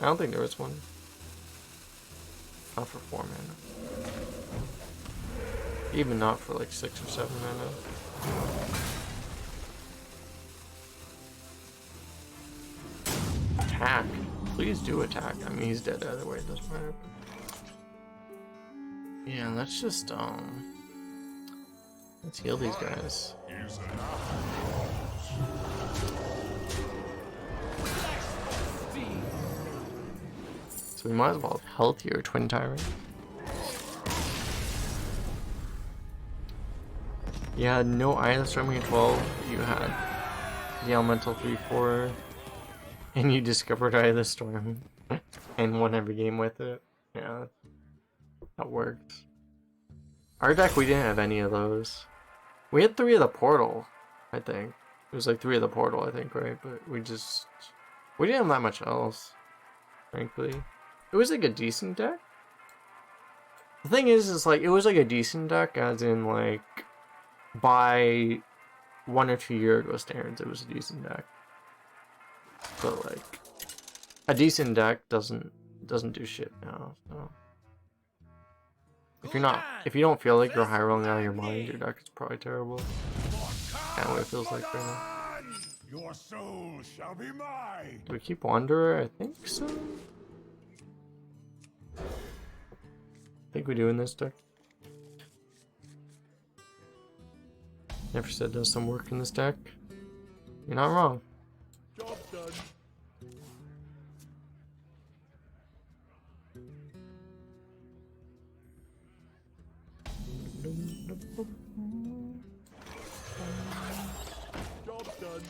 I don't think there was one. Not for 4 mana. Even not for like 6 or 7 mana. Attack. Please do attack. I mean, he's dead either way, it doesn't matter. Yeah, let's just, let's heal these guys. So we might as well have healthier Twin Tyrant. You had no Eye of the Storm in 12, you had the Elemental 3-4, and you discovered Eye of the Storm, and won every game with it. Yeah, that worked. Our deck, we didn't have any of those. We had 3 of the Portal, I think. It was like 3 of the Portal, I think, right? But we didn't have that much else, frankly. It was like a decent deck. The thing is like, it was like a decent deck, as in like, by 1 or 2 year ago standards, it was a decent deck. But like, a decent deck doesn't do shit now. So if you don't feel like you're high rolling out of your mind, your deck is probably terrible. Kind of what it feels like right now. Your soul shall be mine. Do we keep Wanderer? I think so. I think we do in this deck. Never said does some work in this deck. You're not wrong. Job done. Job done.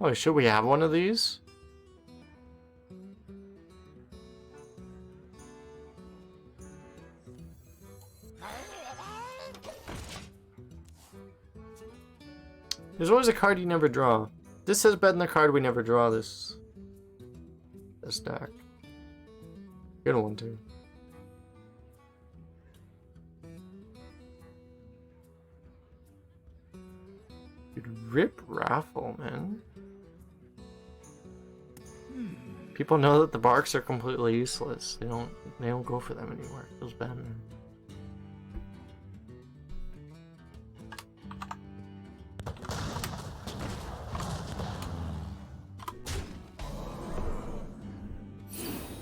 Oh, should we have one of these? There's always a card you never draw. This says bet in the card we never draw this deck. Good one too. Dude, rip Raffle, man. People know that the barks are completely useless. They don't go for them anymore. It feels bad, man.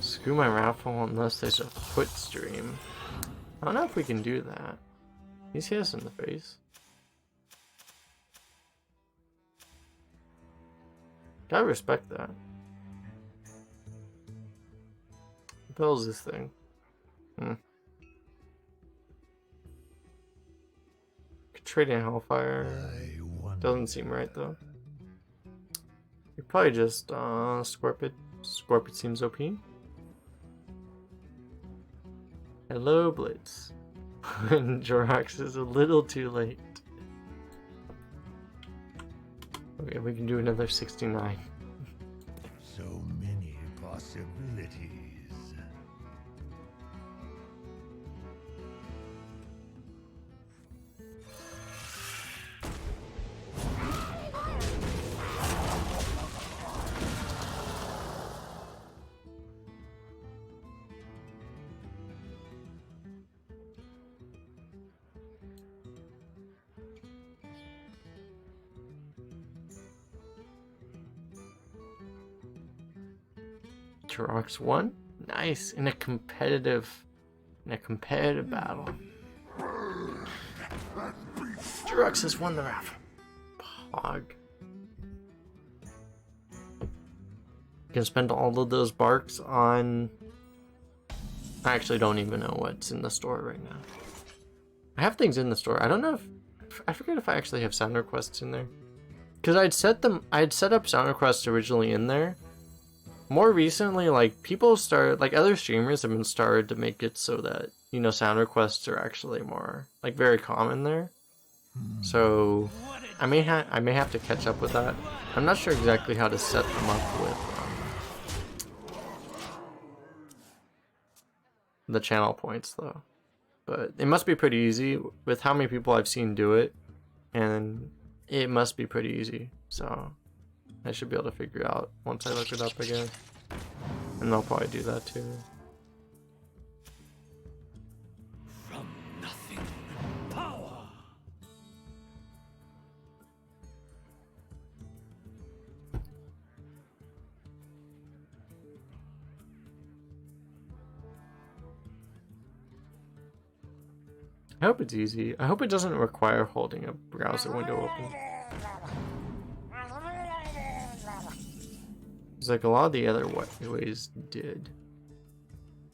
Screw my raffle unless there's a foot stream. I don't know if we can do that. He's hit us in the face. Gotta respect that. What the hell is this thing? Could trade in Hellfire. Doesn't seem right though. You probably just Scorpid. Scorpid seems OP. Hello, Blitz. Jorox is a little too late. Okay, we can do another 69. So many possibilities. Jorox won? Nice. In a competitive battle. Jorox has won the raffle. Pog. You can spend all of those barks on... I actually don't even know what's in the store right now. I have things in the store. I don't know if... I forget if I actually have sound requests in there. Because I'd set up sound requests originally in there. More recently, like, people started, like, other streamers have been started to make it so that, you know, sound requests are actually more, like, very common there. So, I may have to catch up with that. I'm not sure exactly how to set them up with the channel points, though. But it must be pretty easy with how many people I've seen do it, and it must be pretty easy, so... I should be able to figure out once I look it up again. And they'll probably do that too. From nothing, power. I hope it's easy. I hope it doesn't require holding a browser window open. It's like a lot of the other ways did.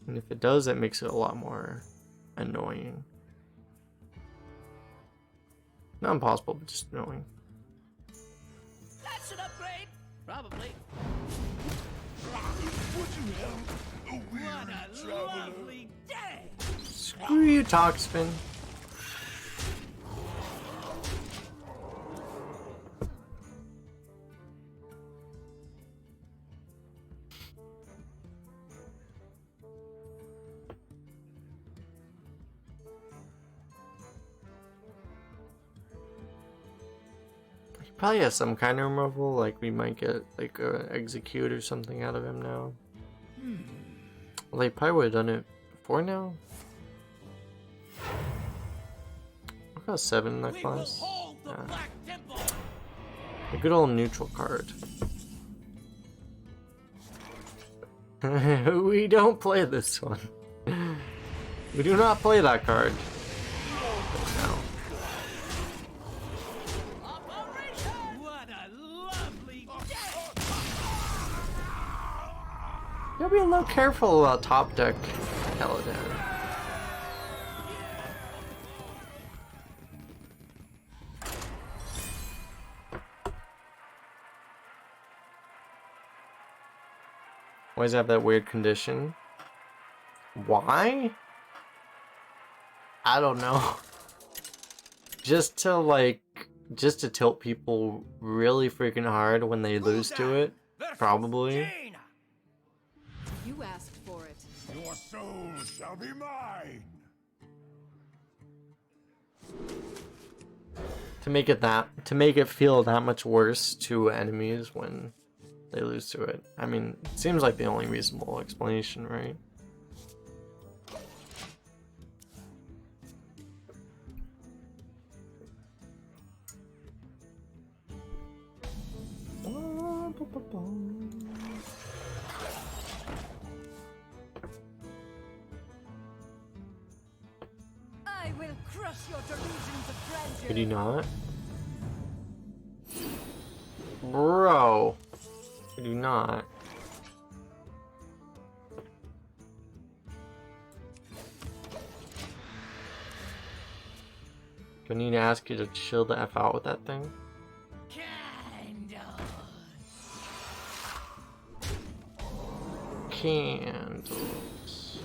And if it does, that makes it a lot more annoying. Not impossible, but just annoying. That's an upgrade. Probably. What a lovely day. Screw you, Toxfin. Probably has some kind of removal, like we might get like a execute or something out of him now. Well, they probably would have done it before now. I got 7 in that class. A good old neutral card. We don't play this one. We do not play that card. No. Gotta be a little careful about top deck Keli'dan. Why does it have that weird condition? Why? I don't know. Just to tilt people really freaking hard when they lose to it, probably. You asked for it. Your soul shall be mine. To make it feel that much worse to enemies when they lose to it. I mean, it seems like the only reasonable explanation, right? I will crush your delusions of grandeur. Could you not? Bro. Could you not? Do I need to ask you to chill the F out with that thing? Candles.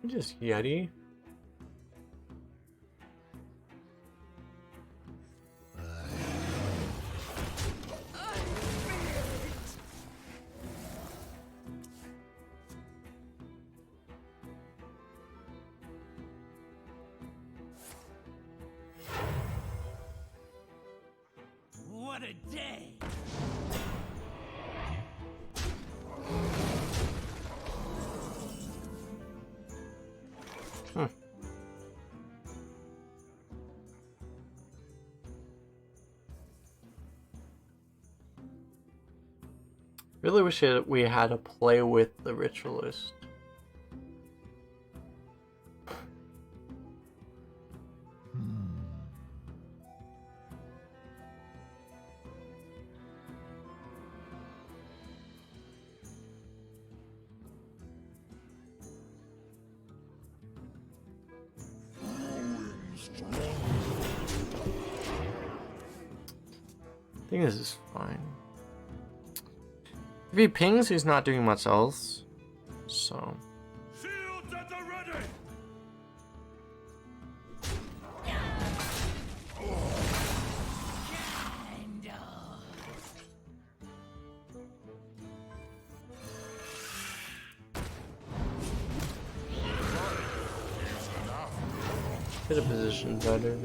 Just Yeti. What a day! Really wish we had to play with the ritualist. I think this is fine. If he pings, he's not doing much else. So. Shields at the ready! Get a position better.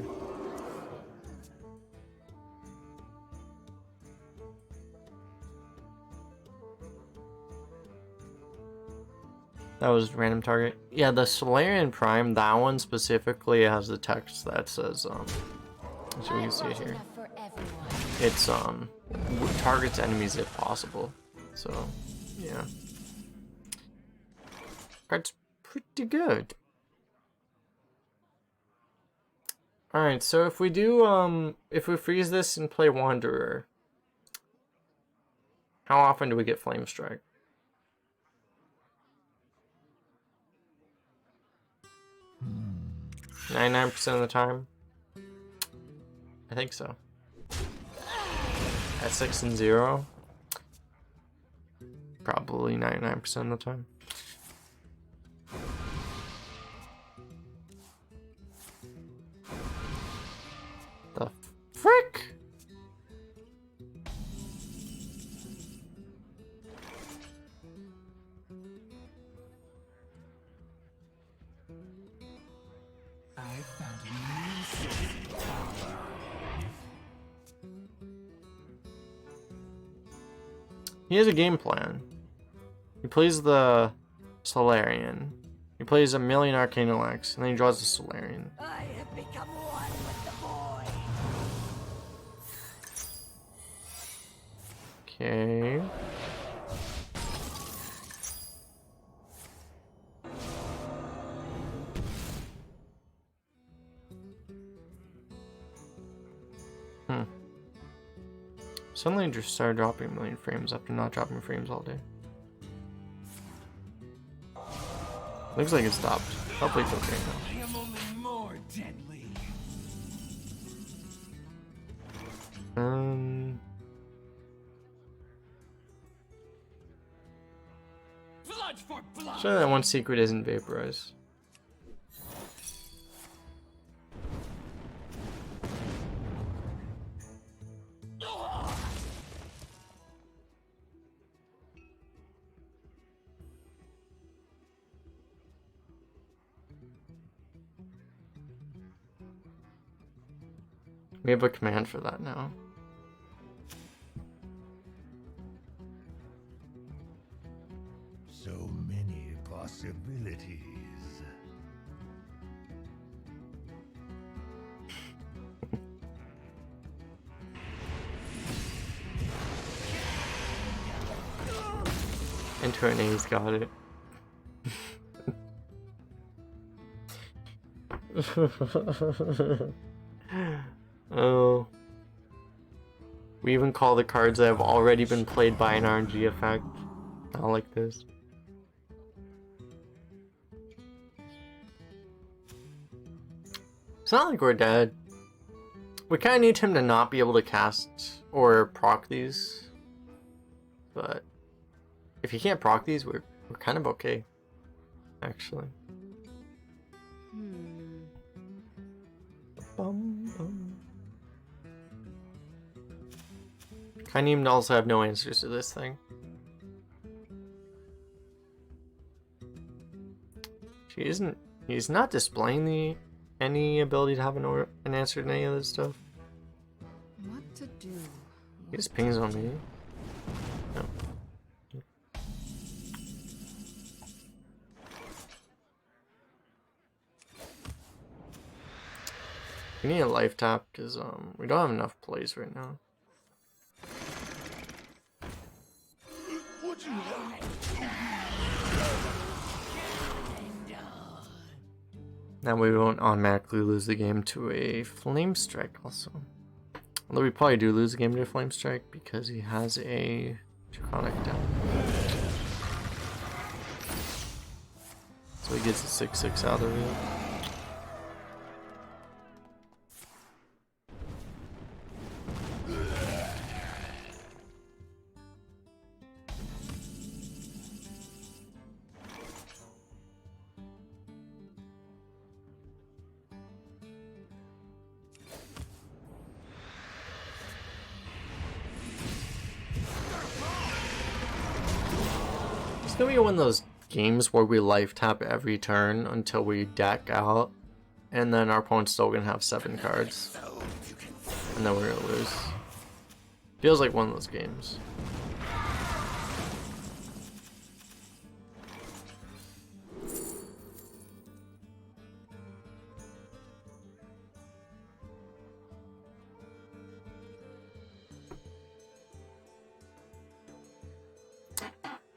That was random target. Yeah, the Solarian Prime, that one specifically has the text that says, so we can see it here. It's, targets enemies if possible. So, yeah. That's pretty good. Alright, so if we do, if we freeze this and play Wanderer, how often do we get Flame Strike? 99% of the time? I think so. At 6 and 0? Probably 99% of the time. The frick? I found a new source of power. He has a game plan. He plays the Solarian. He plays a million Arcane Elects, and then he draws the Solarian. I have become one with the void. Okay. Suddenly just started dropping a million frames after not dropping frames all day. Looks like it stopped. Hopefully it's okay now. I am only more deadly. Blood for blood. Sure that one secret isn't Vaporize. We have a command for that now. So many possibilities. Into an A's got it. Oh. We even call the cards that have already been played by an RNG effect. Not like this. It's not like we're dead. We kind of need him to not be able to cast or proc these. But if he can't proc these, we're kind of okay. Actually. I need to also have no answers to this thing. She isn't. He's not displaying any ability to have an answer to any of this stuff. What to do? He just pings on me. No. We need a life tap because we don't have enough plays right now. Now we won't automatically lose the game to a flame strike also. Although we probably do lose the game to a flame strike because he has a draconic down. So he gets a 6/6 out of it. It's gonna be one of those games where we life tap every turn until we deck out, and then our opponent's still gonna have 7 cards, and then we're gonna lose. Feels like one of those games.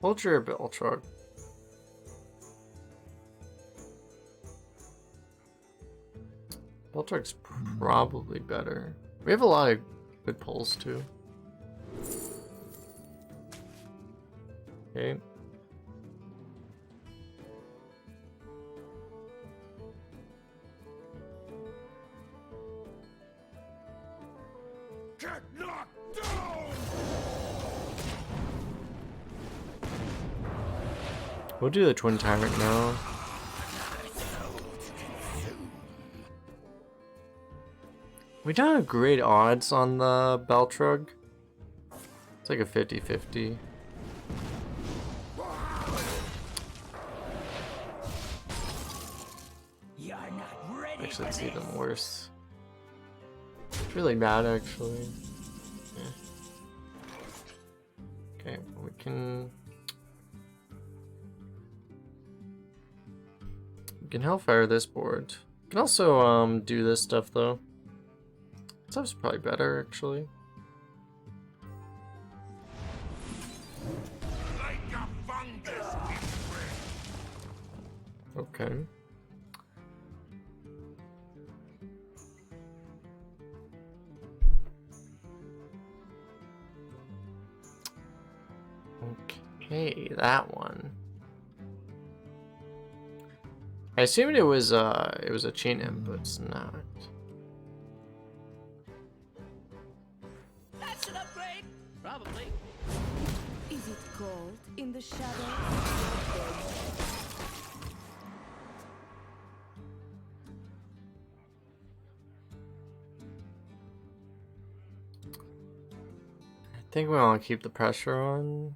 Ultra Beltrog. Beltrog's probably better. We have a lot of good pulls too. Okay. Get knocked down! We'll do the Twin Tyrant now. We don't have great odds on the Beltrug. It's like a 50-50. You're not ready. Actually, it's even worse. It's really bad, actually. Yeah. Okay, we can Hellfire this board. We can also do this stuff though. This stuff's probably better actually. Like a fungus, Okay. Okay, that one. I assumed it was a chain imp, but it's not. That's an upgrade. Probably. Is it cold in the shadows? I think we want to keep the pressure on.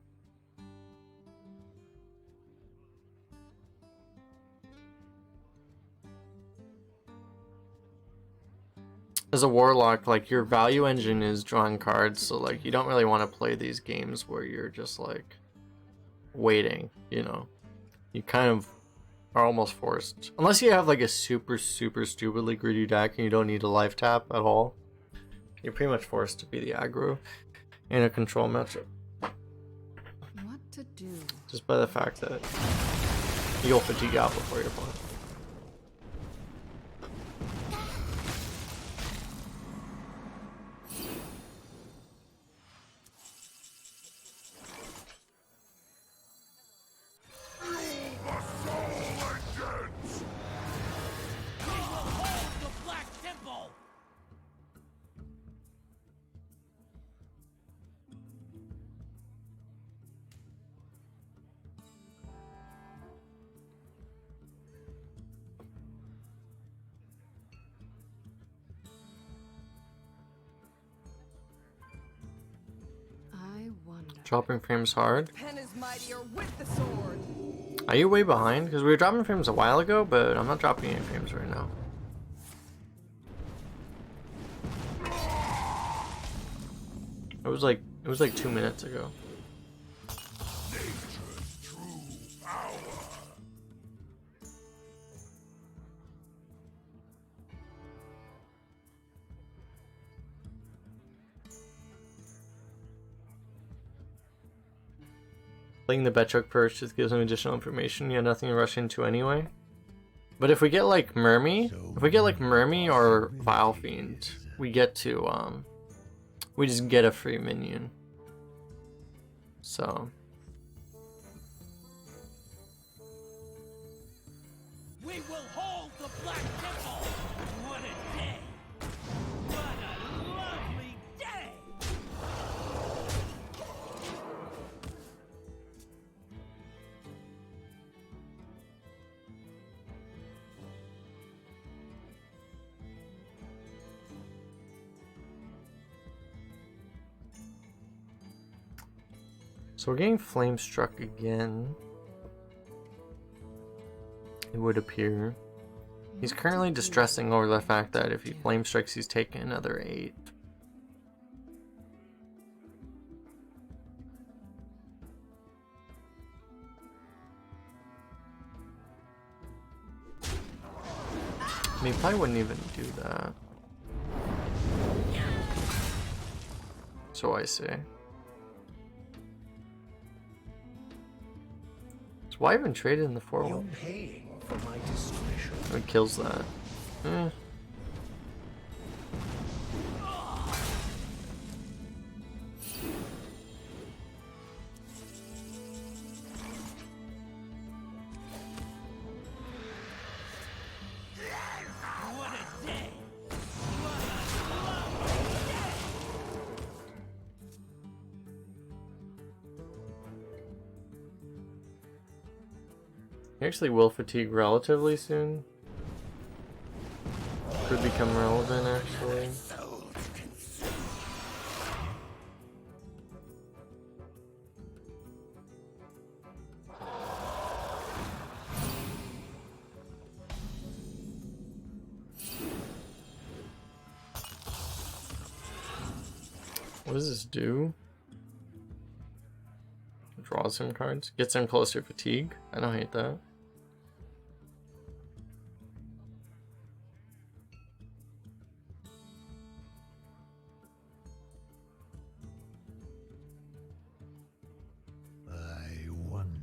As a Warlock, like, your value engine is drawing cards, so like you don't really want to play these games where you're just like waiting, you know. You kind of are almost forced. Unless you have like a super stupidly greedy deck and you don't need a life tap at all. You're pretty much forced to be the aggro in a control matchup. What to do? Just by the fact that you'll fatigue out before your opponent. The Black Temple. Dropping frames hard. Pen is mightier with the sword. Are you way behind? Because we were dropping frames a while ago, but I'm not dropping any frames right now. It was like 2 minutes ago. Nature's true power. Playing the Betchuck perch just gives them additional information. Yeah, nothing to rush into anyway. But if we get like Mermy, or Vile Fiend, we get to we just get a free minion. So We will hold the Black Temple! What a day! What a lovely day! we're getting flame struck again. It would appear. He's currently distressing over the fact that if he flame strikes, he's taking another 8. I mean, he probably wouldn't even do that. So I say. So why even trade it in the 4-1? You're paying for my discretion. It kills that. Eh. What a day! He actually will fatigue relatively soon. Could become relevant actually. What does this do? Draws him cards. Gets him closer fatigue. I don't hate that. I wonder.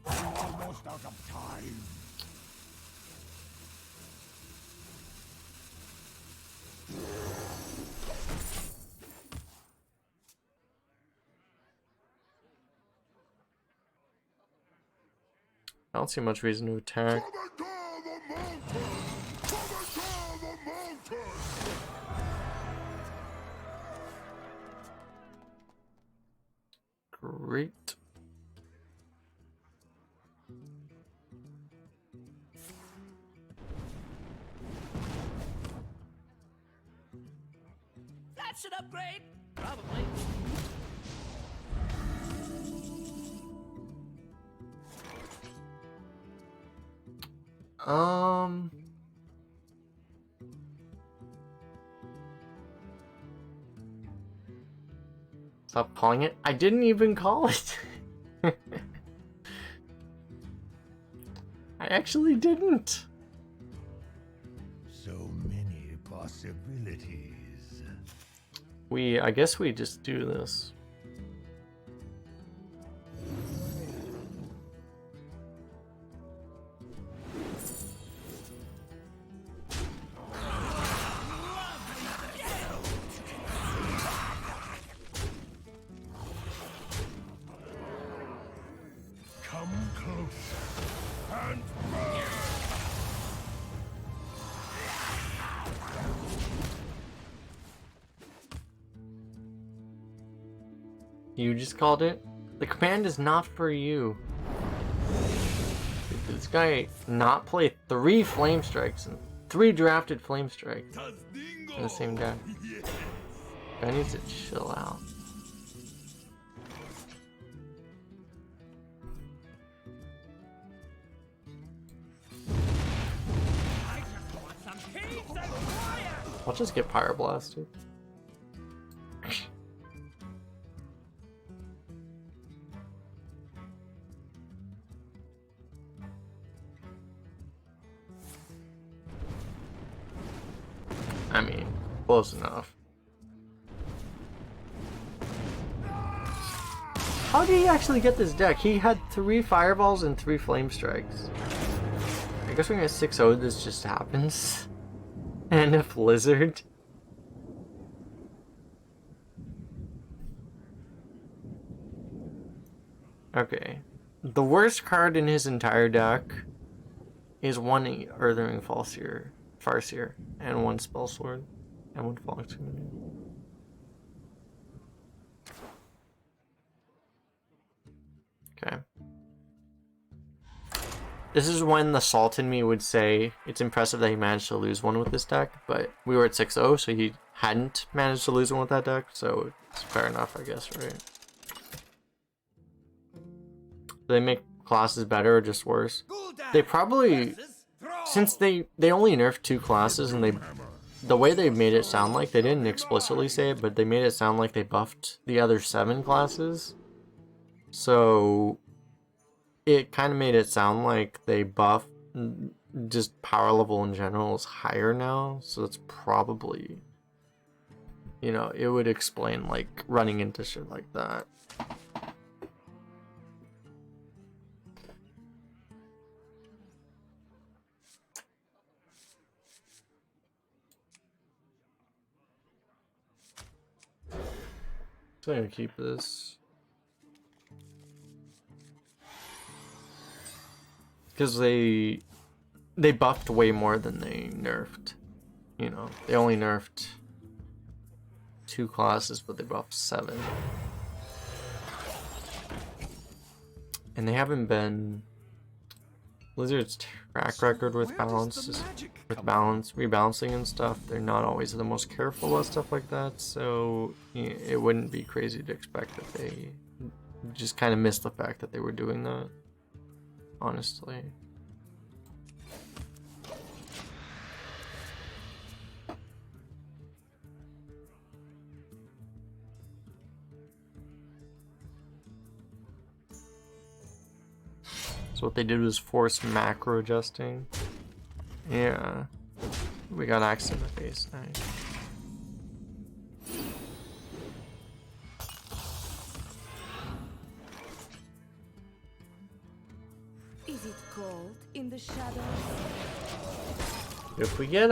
Almost out of time. I don't see much reason to attack. Great. That should upgrade! Probably. Stop calling it. I didn't even call it. I actually didn't. So many possibilities. I guess we just do this. closer and burn! You just called it? The command is not for you. Did this guy not play 3 flame strikes and 3 drafted flame strikes in the same deck? Guy needs to chill out. I'll just get Pyroblasted. I mean, close enough. How did he actually get this deck? He had 3 fireballs and 3 flame strikes. I guess when you're 6-0, this just happens. And a blizzard. Okay. The worst card in his entire deck is 1 Earthring Farseer, and 1 Spell Sword, and 1 Falling Community. Okay. This is when the Salt in me would say it's impressive that he managed to lose 1 with this deck, but we were at 6-0, so he hadn't managed to lose 1 with that deck, so it's fair enough, I guess, right? Do they make classes better or just worse? They probably, since they only nerfed 2 classes, and the way they made it sound like, they didn't explicitly say it, but they made it sound like they buffed the other 7 classes. So it kind of made it sound like they buffed, just power level in general is higher now, so that's probably, you know, it would explain like running into shit like that. So I'm gonna keep this. Because they buffed way more than they nerfed. You know, they only nerfed 2 classes, but they buffed 7. And they haven't been... Blizzard's track record with rebalancing and stuff, they're not always the most careful about stuff like that, so yeah, it wouldn't be crazy to expect that they just kind of missed the fact that they were doing that, honestly. So what they did was force macro adjusting. Yeah. We got axe in the face, nice. Is it cold in the shadows? If we get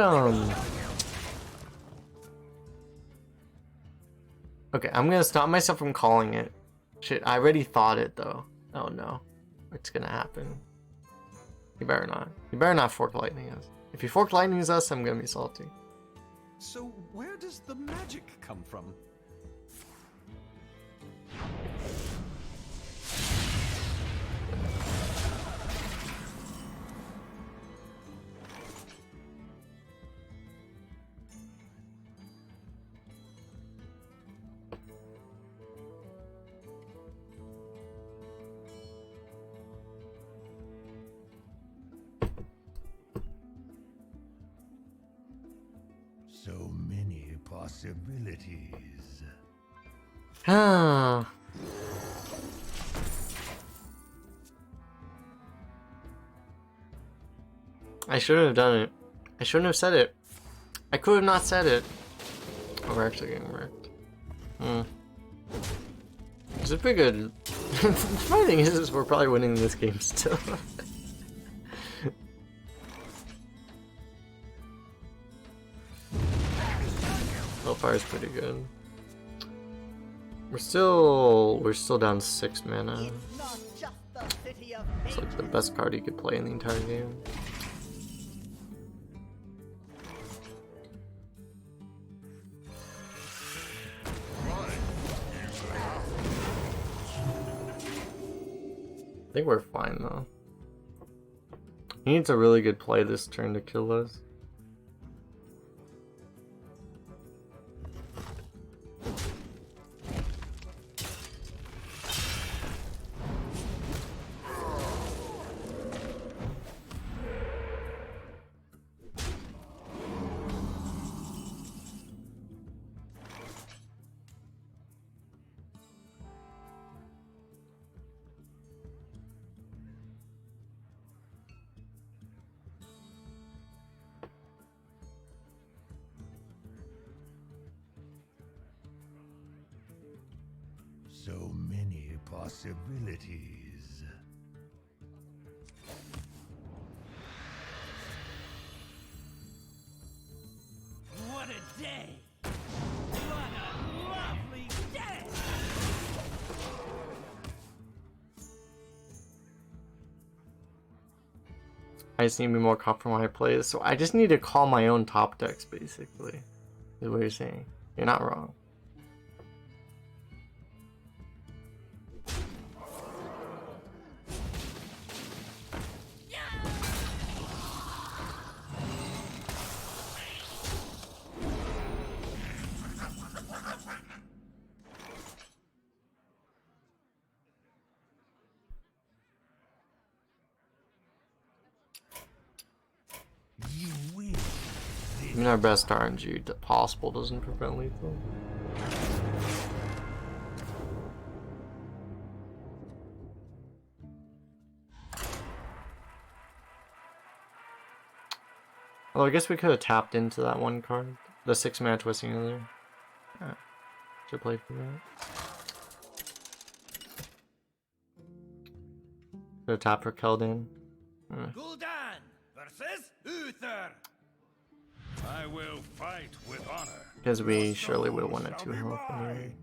okay, I'm gonna stop myself from calling it. Shit, I already thought it though. Oh no. What's gonna happen? You better not. You better not fork lightning us. If you fork lightning us, I'm gonna be salty. So where does the magic come from? So many possibilities. Ah. I shouldn't have done it. I shouldn't have said it. I could have not said it. Oh, we're actually getting wrecked. It's a pretty good. The funny thing is we're probably winning this game still. Hellfire's pretty good. We're still down 6 mana. It's like best card he could play in the entire game. I think we're fine though. He needs a really good play this turn to kill us. So many possibilities. What a day! What a lovely day! I just need to be more confident when I play this, so I just need to call my own top decks, basically, is what you're saying. You're not wrong. You win. I mean, our best RNG possible doesn't prevent lethal. Although I guess we could have tapped into that one card, the 6-mana Twisting Nether. Yeah, should play for that. Could have tapped for Keli'dan. Gul'dan versus Uther. I will fight with honor. Because we surely would have won at 2 health anyway.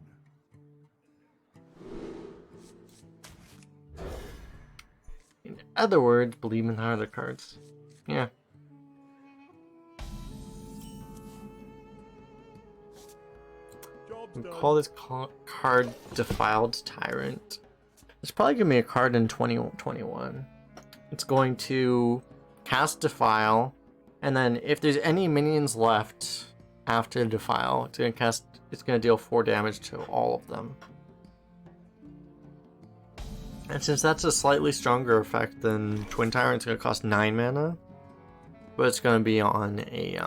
In other words, believe in the other cards. Yeah. We'll call this card Defiled Tyrant. It's probably going to be a card in 2021. It's going to cast Defile, and then if there's any minions left after Defile, it's going to deal 4 damage to all of them. And since that's a slightly stronger effect than Twin Tyrant, it's going to cost 9 mana, but it's going to be on a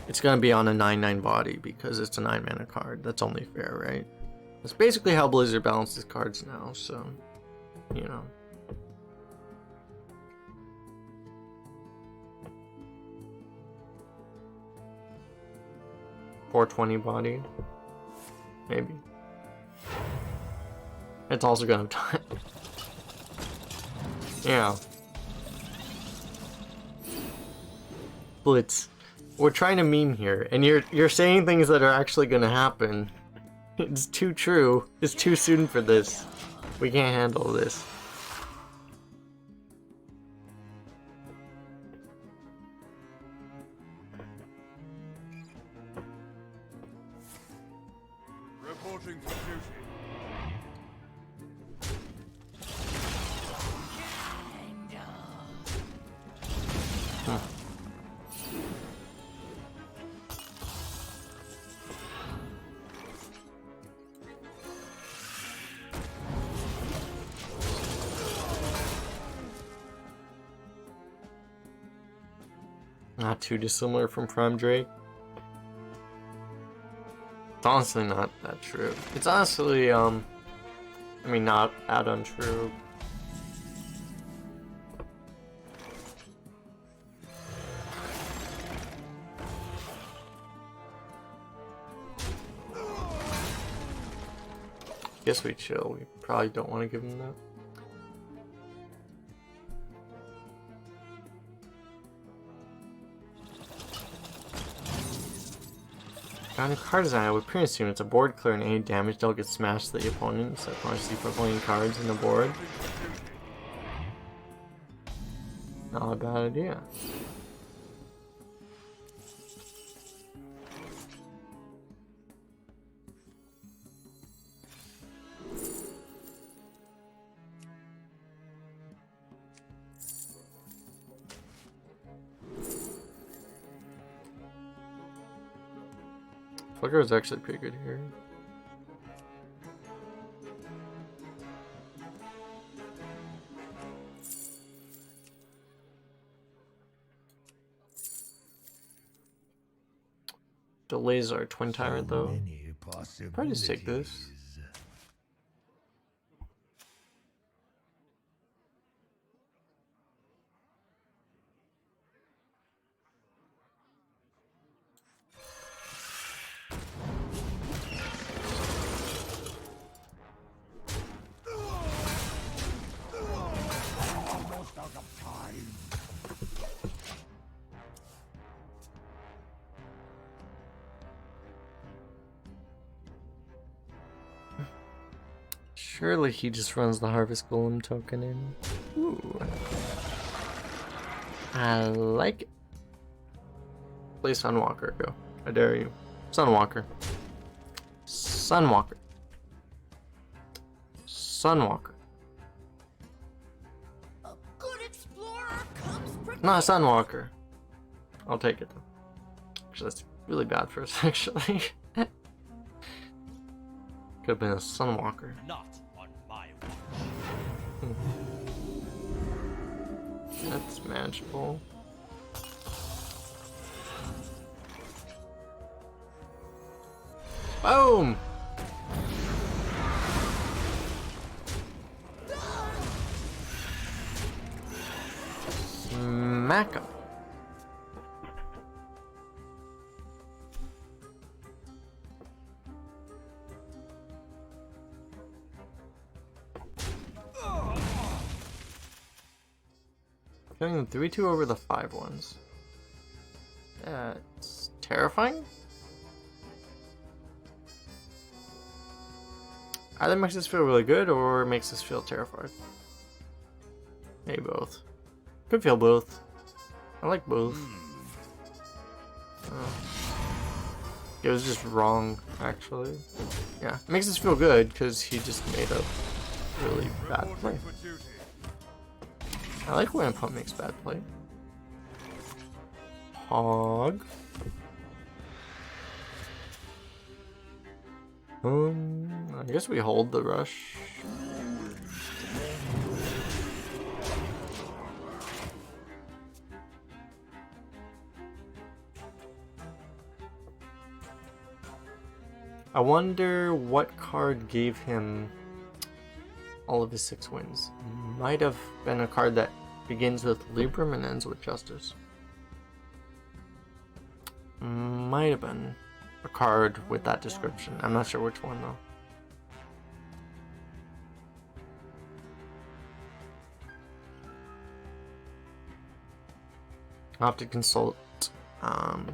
9/9 body because it's a 9 mana card. That's only fair, right? That's basically how Blizzard balances cards now, so, you know. $420 body, maybe. It's also gonna die. Yeah. Blitz. We're trying to meme here, and you're saying things that are actually gonna happen. It's too true. It's too soon for this. We can't handle this. Reporting for duty. Not too dissimilar from Prime Drake. It's honestly not that true. It's honestly, I mean, not that untrue. Guess we chill. We probably don't want to give him that. Found a card design. I would pretty assume it's a board clear, and any damage dealt gets smashed to the opponent, so I want to see for playing cards in the board. Not a bad idea. Flicker is actually pretty good here. Delays our twin tyrant though. Probably just take this. Surely he just runs the Harvest Golem token in. Ooh. I like it. Play Sunwalker, go. I dare you. Sunwalker. Sunwalker. Sunwalker. A good explorer comes prepared. Not a Sunwalker. I'll take it though. Actually, that's really bad for us, actually. Could have been a Sunwalker. Not on my watch. That's magical. Boom! Smack 'em. Killing the 3-2 over the 5 ones. That's terrifying. Either makes us feel really good or makes us feel terrified. Maybe both. Could feel both. I like both. It was just wrong, actually. Yeah, it makes us feel good because he just made a really bad play. I like when a opponent makes bad play. Hog. I guess we hold the rush. I wonder what card gave him all of his 6 wins. Might have been a card that begins with Libram and ends with Justice. Might have been a card with that description. I'm not sure which one though. I'll have to consult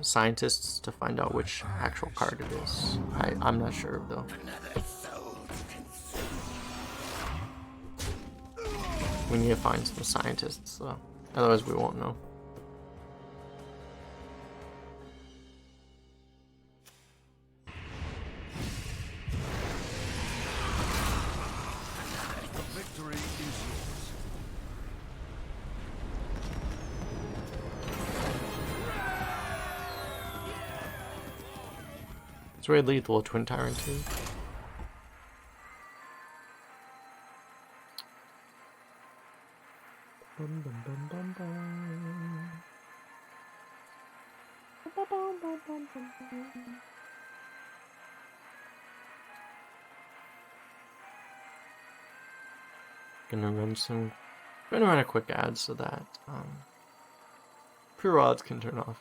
scientists to find out which actual card it is. I'm not sure though. We need to find some scientists though. Otherwise we won't know. Victory is yours. It's very lethal, Twin Tyrant too. Bum, bum, bum, bum, bum. Bum, bum, bum, bum, bum, bum. Gonna run a quick ad so that pure odds can turn off.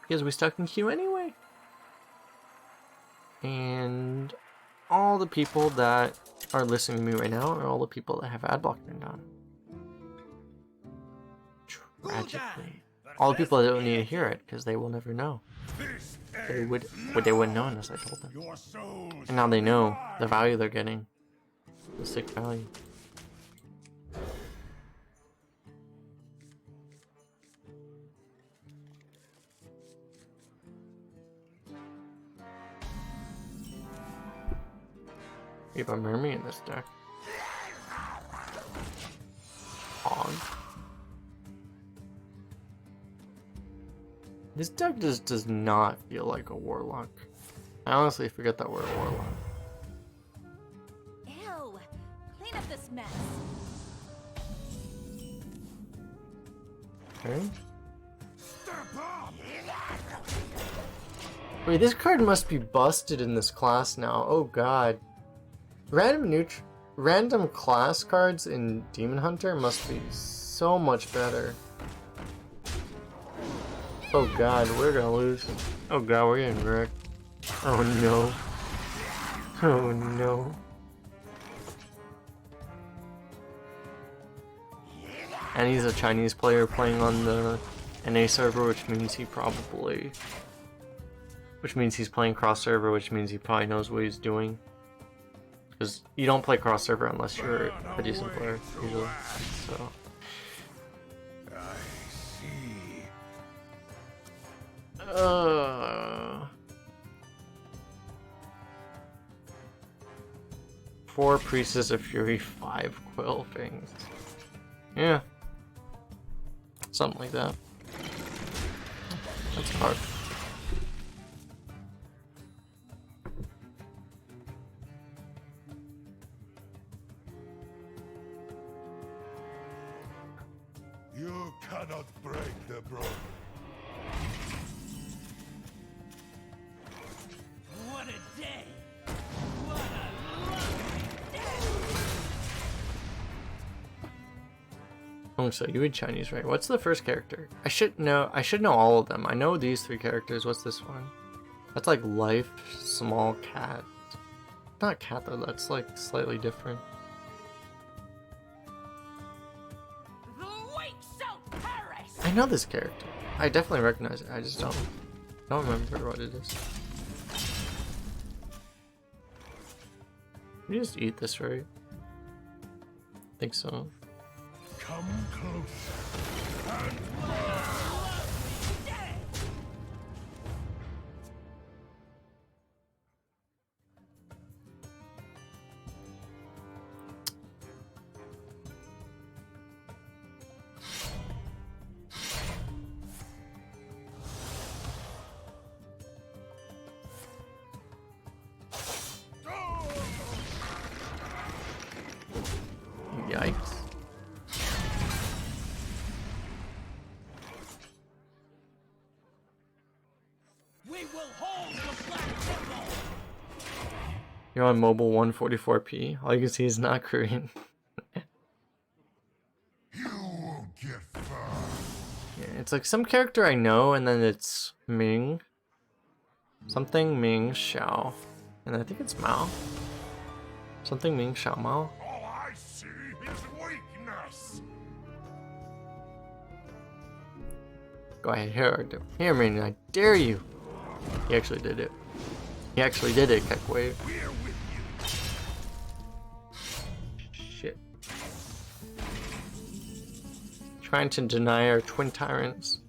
Because we stuck in queue anyway. And all the people that are listening to me right now are all the people that have ad block turned on. Tragically. All the people that don't need to hear it because they will never know. They wouldn't know unless I told them. And now they know the value they're getting. The sick value. Keep a mermaid in this deck. Hog. This deck just does not feel like a Warlock. I honestly forget that we're a Warlock. Ew! Clean up this mess. Okay. Wait, this card must be busted in this class now. Oh god. Random class cards in Demon Hunter must be so much better. Oh god, we're gonna lose. Oh god, we're getting wrecked. Oh no. Oh no. And he's a Chinese player playing on the NA server, which means he's playing cross server, which means he probably knows what he's doing. Because you don't play cross server unless you're a decent player, usually. So. I see. 4 Priestess of Fury, 5 Quill Fangs. Yeah. Something like that. That's hard. You cannot break the broken. What a day! What a lovely day! Oh, so you read Chinese, right? What's the first character? I should know all of them. I know these 3 characters. What's this one? That's like life, small cat. Not cat though, that's like slightly different. The weak shall perish! I know this character. I definitely recognize it. I just don't remember what it is. You just eat this, right? I think so. Come closer. Yikes. We will hold the Black Temple! You're on mobile 144p. All you can see is not Korean. You won't get far. Yeah, it's like some character I know, and then it's Ming. Something Ming Xiao. And I think it's Mao. Something Ming Xiao Mao. All I see is weakness. Go ahead, here, Ming, I dare you. He actually did it. He actually did it, Kekwave. We're with you. Shit. Trying to deny our twin tyrants.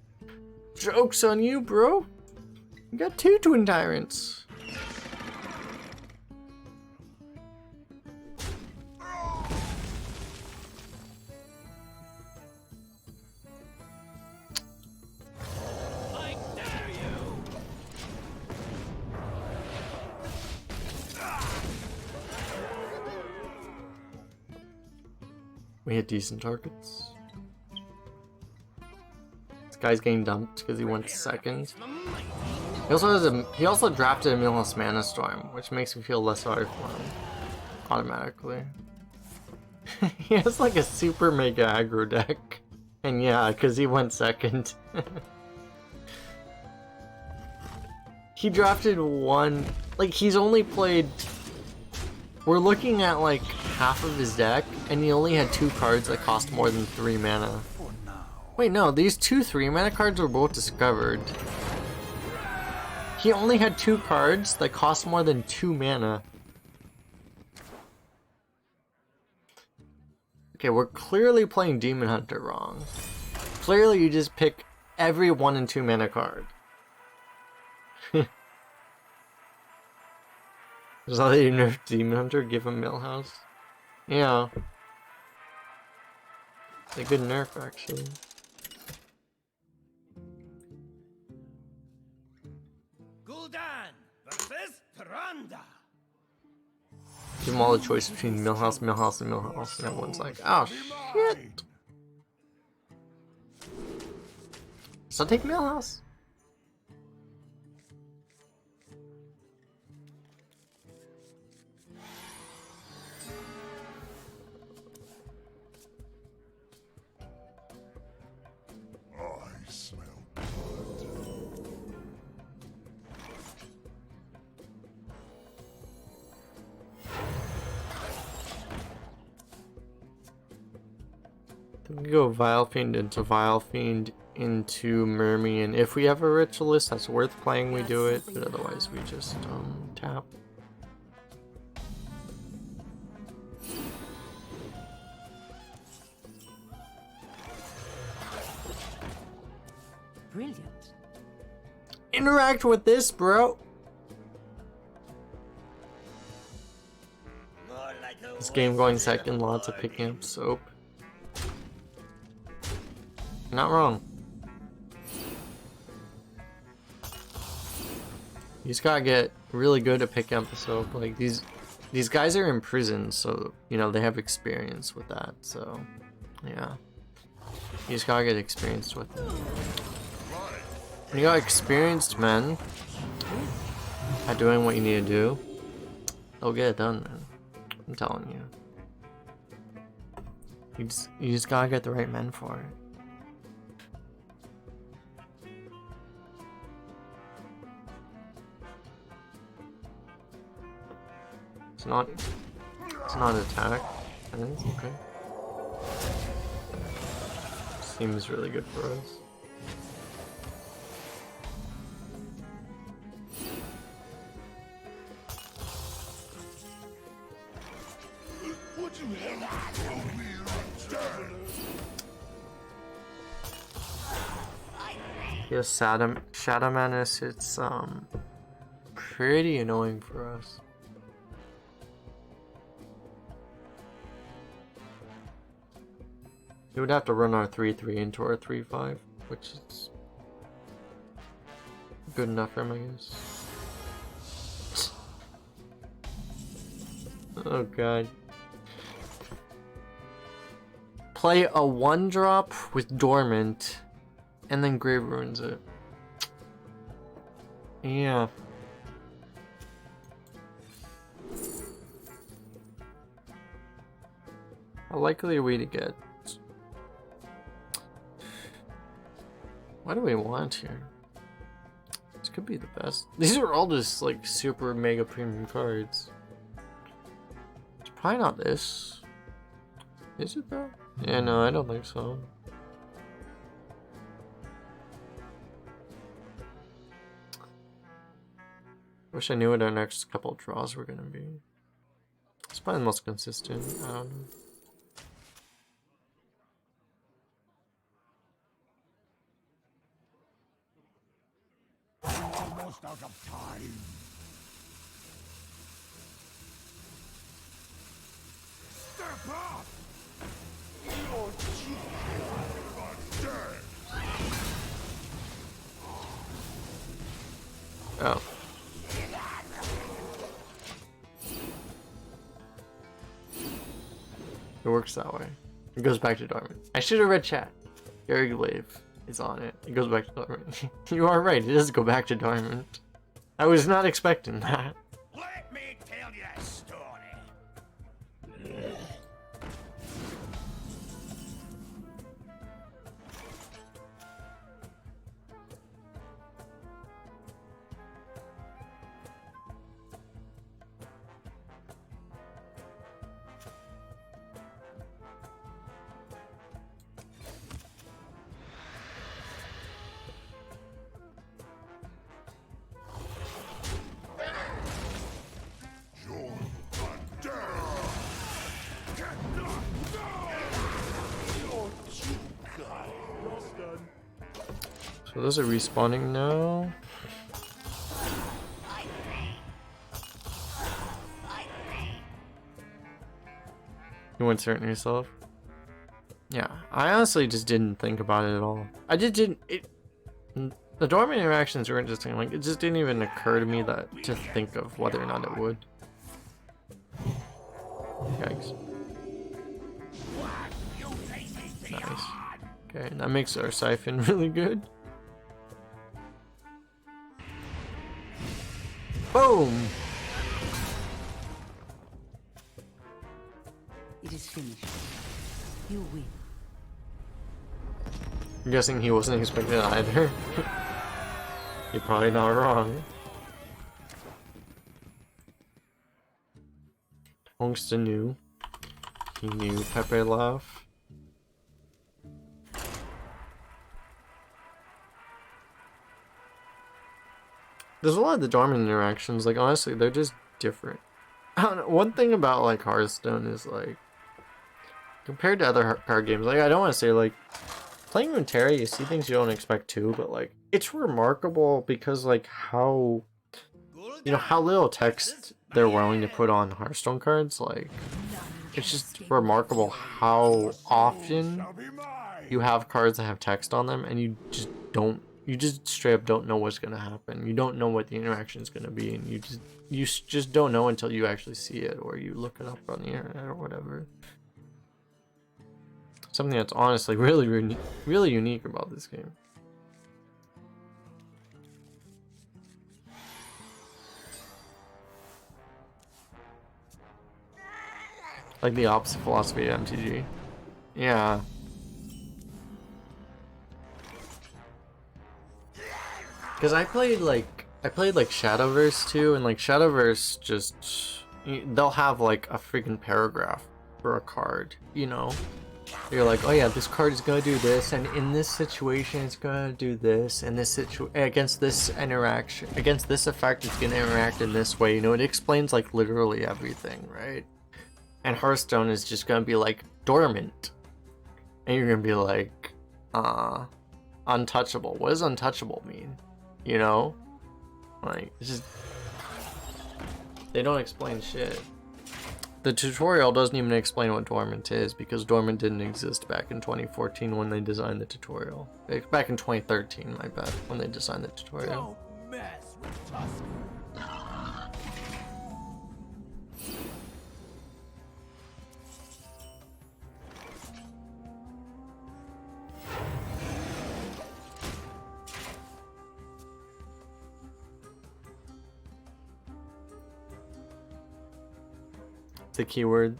Joke's on you, bro. You got 2 twin tyrants. I dare you! We hit decent targets. This guy's getting dumped because he went second. He also drafted a Milhouse Mana Storm, which makes me feel less sorry for him automatically. He has like a super mega aggro deck, and yeah, because he went second. He drafted one, like he's only played. We're looking at like half of his deck, and he only had 2 cards that cost more than 3 mana. Wait, no, these 2 3-mana cards were both discovered. He only had 2 cards that cost more than 2 mana. Okay, we're clearly playing Demon Hunter wrong. Clearly you just pick every 1 and 2 mana card. Is that how you nerf Demon Hunter? Give him Millhouse? Yeah. It's a good nerf, actually. Gul'dan versus Tyrande. Give them all the choice between Millhouse, Millhouse, and Millhouse, and everyone's like, oh shit! So take Millhouse. I smell We can go Vile Fiend into Mermian. If we have a ritualist that's worth playing, we do it, but otherwise we just tap. Brilliant. Interact with this, bro. More like a This game going second, lots of picking up soap. Not wrong. You just gotta get really good at picking up the soap. Like these guys are in prison, so you know they have experience with that. So yeah, you just gotta get experienced with it. When you got experienced men at doing what you need to do, they'll get it done, man. I'm telling you. You just gotta get the right men for it. It's not attack. I think it's okay. Seems really good for us. Would you have told me Yes, Shadow Menace, it's pretty annoying for us. We would have to run our 3-3 into our 3-5, which is good enough for him, I guess. Oh god. Play a 1-drop with Dormant, and then Grave Ruins it. Yeah. How likely are we to get? What do we want here? This could be the best. These are all just like super mega premium cards. It's probably not this. Is it though? Yeah, no, I don't think so. Wish I knew what our next couple draws were gonna be. It's probably the most consistent. I don't know. almost out of time? Step up! Your children are dead! Oh. It works that way. It goes back to Dormant. I should have read chat. Gary Glaive is on it. It goes back to Dormant. You are right, it does go back to Dormant. I was not expecting that. Let me tell you a story. Your So those are respawning now. You weren't certain yourself? Yeah, I honestly just didn't think about it at all. I just didn't. The dormant interactions were interesting. Like, it just didn't even occur to me that to think of whether or not it would. Yikes. Nice. Okay, that makes our siphon really good. Boom! It is finished. You win. I'm guessing he wasn't expecting it either. You're probably not wrong. Tungsten knew. He knew Pepe laugh. There's a lot of the dormant interactions, like honestly, they're just different. I don't know, one thing about like Hearthstone is like, compared to other card games, like I don't want to say like, playing Runeterra, you see things you don't expect too, but like, it's remarkable because like how, you know, how little text they're willing to put on Hearthstone cards, like, it's just remarkable how often you have cards that have text on them and you just straight up don't know what's gonna happen. You don't know what the interaction is gonna be, and you just don't know until you actually see it or you look it up on the internet or whatever. Something that's honestly really unique about this game. Like the opposite philosophy of MTG. Yeah. Because I played like Shadowverse too, and like Shadowverse just, they'll have like a freaking paragraph for a card, you know? You're like, oh yeah, this card is gonna do this, and in this situation it's gonna do this, and this against this interaction, against this effect it's gonna interact in this way, you know? It explains like literally everything, right? And Hearthstone is just gonna be like dormant, and you're gonna be like, untouchable. What does untouchable mean? You know, like, it's just, they don't explain shit. The tutorial doesn't even explain what dormant is, because dormant didn't exist back in 2014 when they designed the tutorial. Back in 2013, my bad, when they designed the tutorial. Don't mess with Tusk. The keyword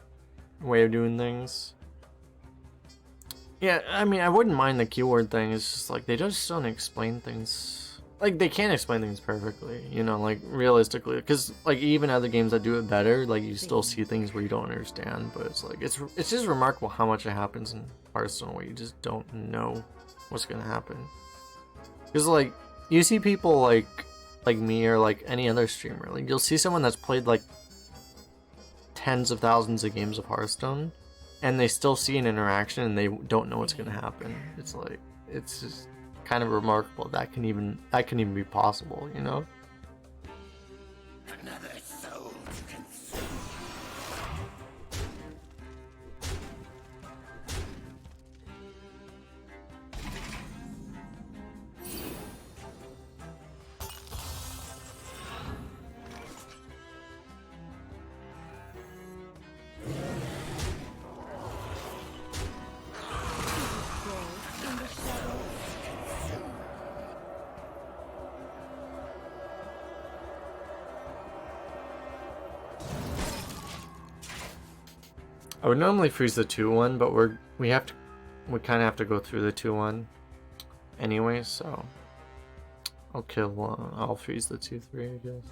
way of doing things. Yeah, I mean, I wouldn't mind the keyword thing. It's just like they just don't explain things. Like, they can't explain things perfectly, you know, like realistically, because like even other games that do it better, like you still see things where you don't understand. But it's like it's just remarkable how much it happens in Hearthstone where you just don't know what's gonna happen. Because like you see people like me or like any other streamer, like you'll see someone that's played like tens of thousands of games of Hearthstone, and they still see an interaction and they don't know what's gonna happen. It's like, it's just kind of remarkable that can even be possible, you know? Another soul to consume. I would normally freeze the 2-1, but we kind of have to go through the 2-1 anyway, so I'll freeze the 2-3, I guess.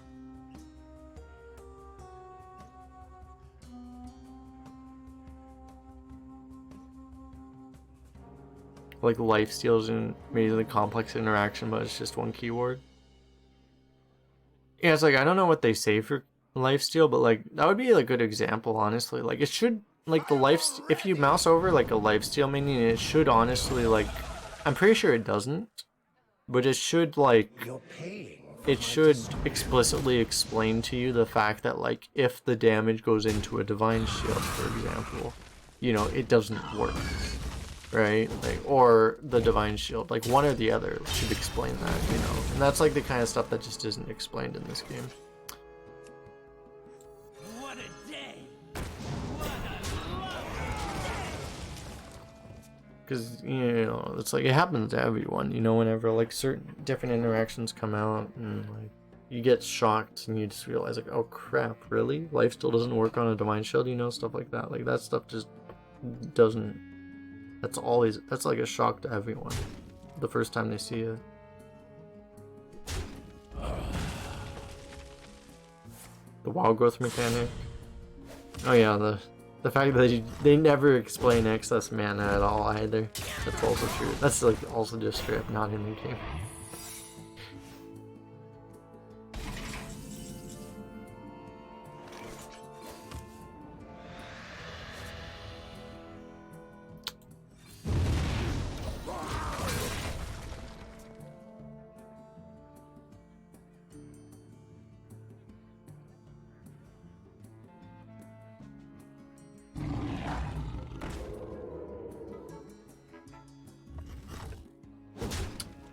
Like lifesteal is an amazingly complex interaction, but it's just one keyword. Yeah, it's like I don't know what they say for lifesteal, but like that would be a good example, honestly. Like it should, like the if you mouse over like a lifesteal minion, it should honestly, like, I'm pretty sure it doesn't, but it should like You're paying for it my should destruction. explicitly explain to you the fact that like if the damage goes into a divine shield, for example, you know, it doesn't work, right? Like, or the divine shield, like one or the other should explain that, you know. And that's like the kind of stuff that just isn't explained in this game. What a day! What a lovely day! Because, you know, it's like it happens to everyone, you know, whenever like certain different interactions come out and like you get shocked and you just realize like, oh crap, really? Life still doesn't work on a divine shield, you know, stuff like that. Like that stuff just doesn't, that's like a shock to everyone the first time they see it. The wild growth mechanic. Oh yeah, the fact that they never explain excess mana at all either. That's also true. That's like also just straight up not in the game.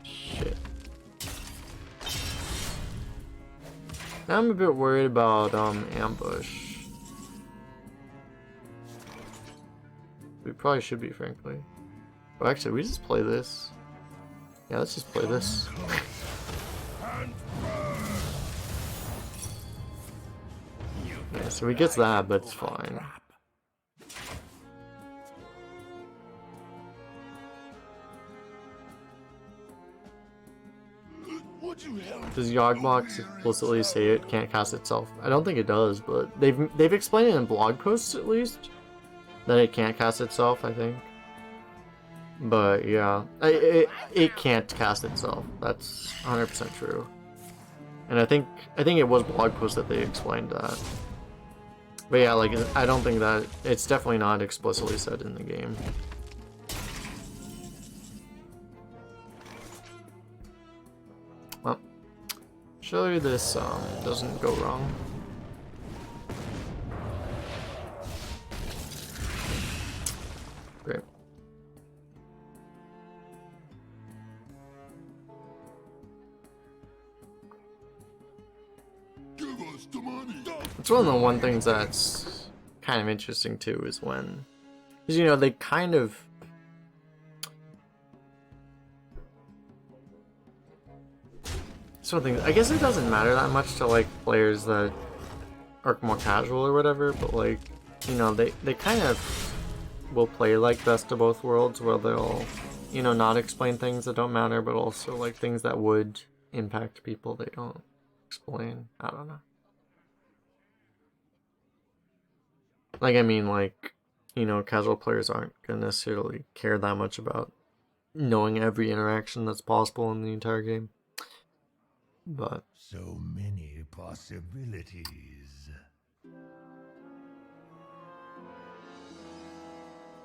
Shit. Now I'm a bit worried about ambush. We probably should be, frankly. Oh, actually, we just play this. Yeah, let's just play this. Yeah, so he gets that, but it's fine. Does Yogmox explicitly say it can't cast itself? I don't think it does, but they've explained it in blog posts at least that it can't cast itself, I think. But yeah, it can't cast itself. That's 100% true. And I think it was blog post that they explained that. But yeah, like I don't think that it's definitely not explicitly said in the game. Well, surely this doesn't go wrong. Great. It's one of the one things that's kind of interesting too is when, because you know they kind of something. I guess it doesn't matter that much to like players that are more casual or whatever, but like you know they kind of will play like best of both worlds, where they'll you know not explain things that don't matter, but also like things that would impact people they don't explain. I don't know. Like, I mean, like, you know, casual players aren't gonna necessarily care that much about knowing every interaction that's possible in the entire game. But So many possibilities.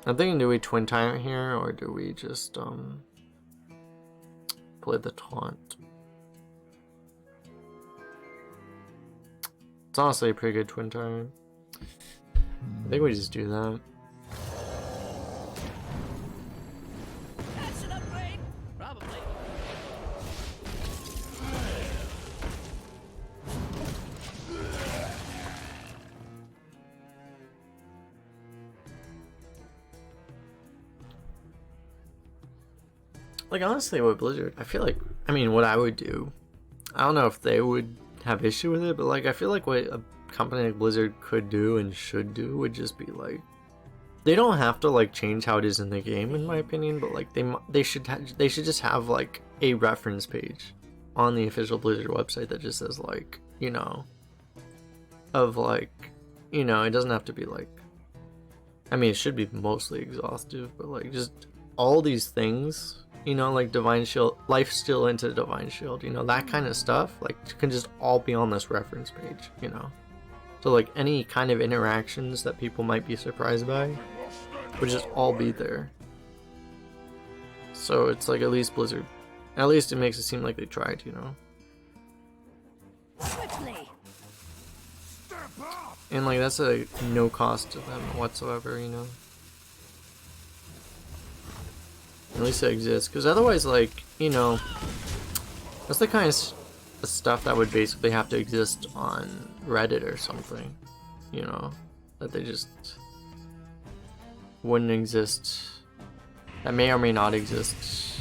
I'm thinking, do we twin time it here, or do we just, play the taunt? It's honestly a pretty good twin time. I think we just do that. That's an upgrade? Probably. Like, honestly, with Blizzard, I feel like, I mean, what I would do, I don't know if they would have issue with it, but like, I feel like what a company like Blizzard could do and should do would just be like, they don't have to like change how it is in the game, in my opinion, but like they should just have like a reference page on the official Blizzard website that just says like, you know, of like, you know, it doesn't have to be like, I mean, it should be mostly exhaustive, but like just all these things, you know, like Divine Shield, life steal into Divine Shield, you know, that kind of stuff, like can just all be on this reference page, you know. So like any kind of interactions that people might be surprised by would just all be there. So it's like at least Blizzard At least it makes it seem like they tried, you know. Quickly. And like that's a no cost to them whatsoever, you know. At least it exists, because otherwise, like, you know, that's the kind of stuff that would basically have to exist on Reddit or something, you know, that they just wouldn't exist, that may or may not exist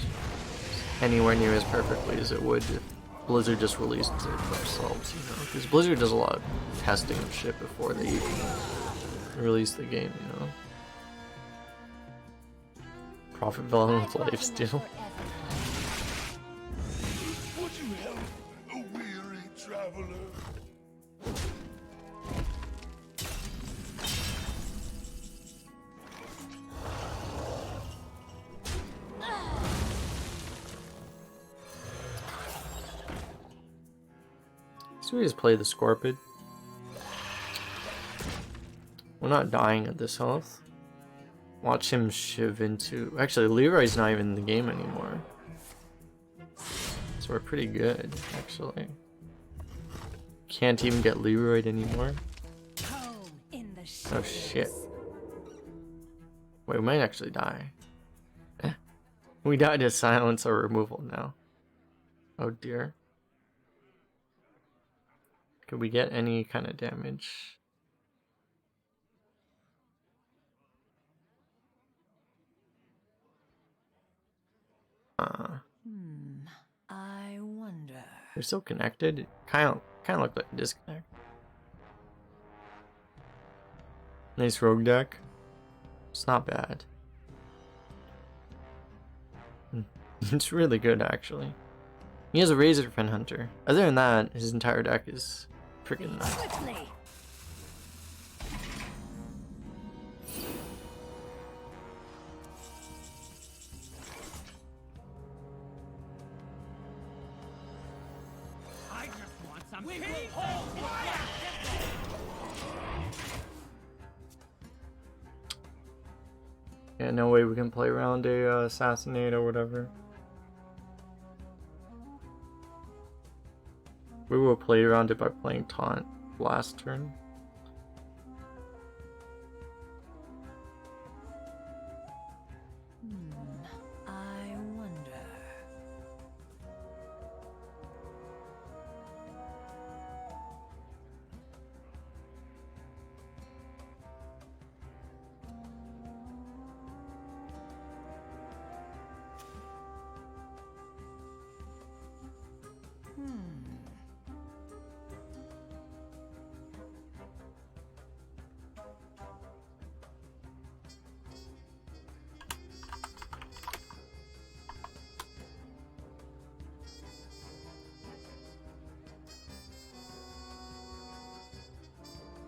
anywhere near as perfectly as it would if Blizzard just released it themselves, you know, because Blizzard does a lot of testing and shit before they even release the game, you know. Profit villain with lifesteal. Would you help a weary traveler? So we just play the Scorpid. We're not dying at this health. Watch him shiv into... Actually, Leroy's not even in the game anymore. So we're pretty good, actually. Can't even get Leroyed anymore. Home in the Oh shit. Wait, we might actually die. We died to silence or removal now. Oh dear. Could we get any kind of damage? I wonder. They're still connected. Kind of looked like a disconnect. Nice rogue deck. It's not bad. It's really good actually. He has a Razorfen Hunter. Other than that, his entire deck is freaking nice. Quickly. I just want some we will hold the Black Yeah, no way we can play around a assassinate or whatever. We will play around it by playing taunt last turn. I wonder.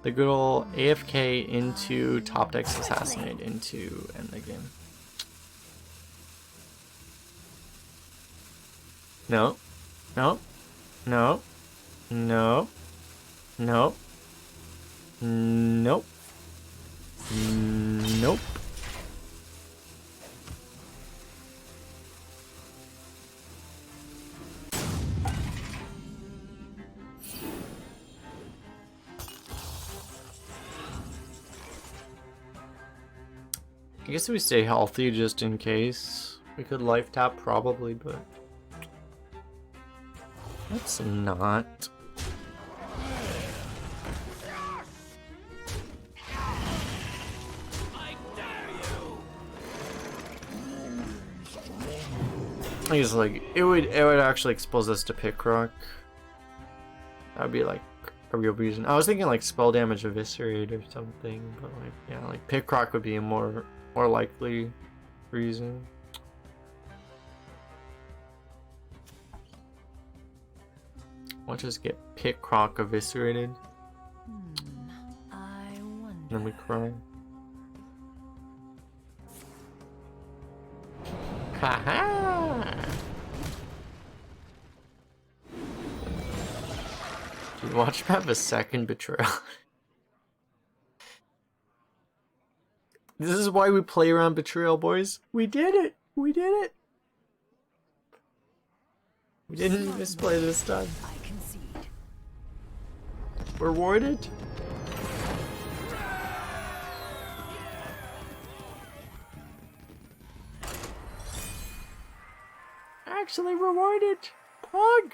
The good old AFK into top decks assassinate into end the game. No. No. No. No. No. Nope. Nope. I guess if we stay healthy just in case. We could life tap probably, but let's not. I dare you! I guess like it would actually expose us to Pickrock. That would be like a real reason. I was thinking like spell damage eviscerate or something, but like yeah, like Pickrock would be a more likely reason. We'll just get Pickrock eviscerated. I wonder. Then we cry. Haha! Dude, watch him have a second betrayal. This is why we play around betrayal, boys. We did it! We did it! We didn't misplay this time. I concede. Rewarded? Actually rewarded. Pog.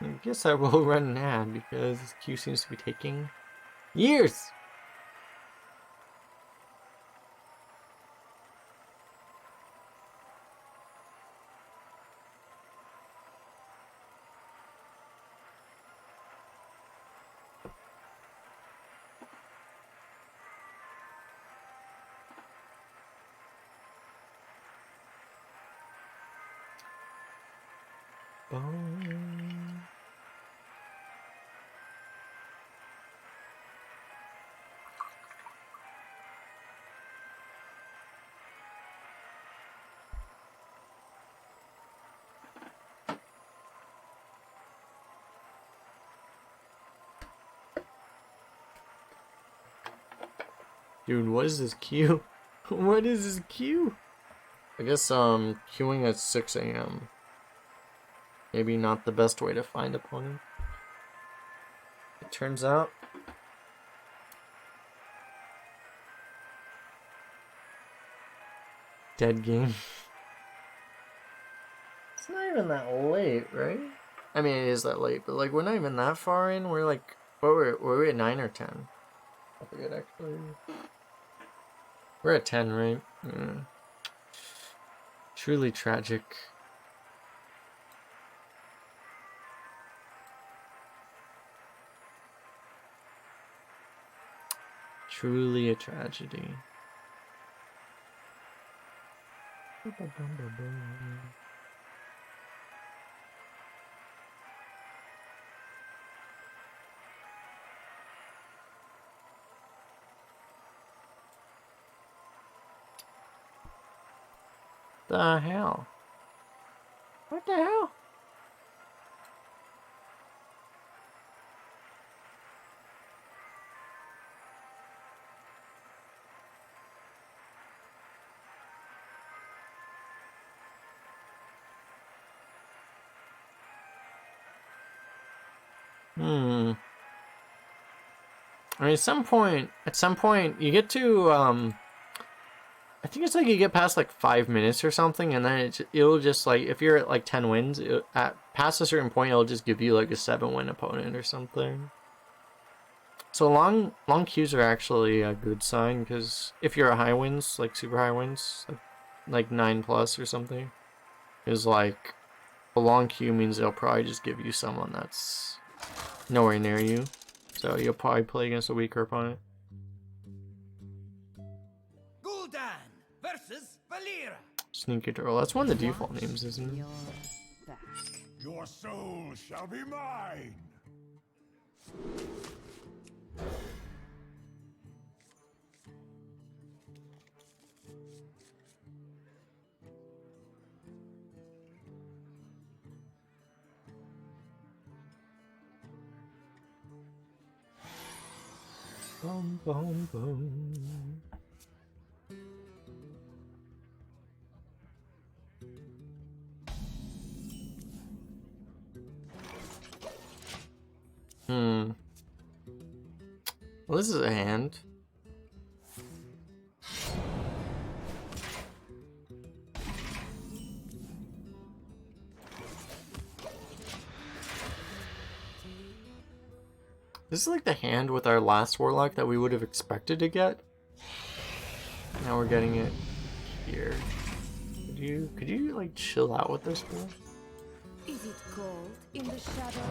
I guess I will run an ad because this queue seems to be taking years. Dude, what is this queue? What is this queue? I guess queuing at 6 AM. Maybe not the best way to find opponent. It turns out. Dead game. It's not even that late, right? I mean, it is that late, but like we're not even that far in. We're like, what were we at 9 or 10? I forget actually. We're at 10, right? Yeah. Truly tragic. Truly a tragedy. The hell? What the hell? I mean, at some point, you get to, I think it's like you get past like 5 minutes or something, and then it'll just like, if you're at like 10 wins, past a certain point, it'll just give you like a 7-win opponent or something. So long queues are actually a good sign, because if you're at high wins, like super high wins, like 9+ or something, is like, a long queue means they'll probably just give you someone that's nowhere near you. So you'll probably play against a weaker opponent. Gul'dan versus Valera. Sneaky Turtle. That's one of the default names, isn't it? Your back. Your soul shall be mine. Boom, boom, boom. Well, this is a hand. This is like the hand with our last Warlock that we would have expected to get. Now we're getting it here. Could you like chill out with this, bro? Is it cold in the shadows?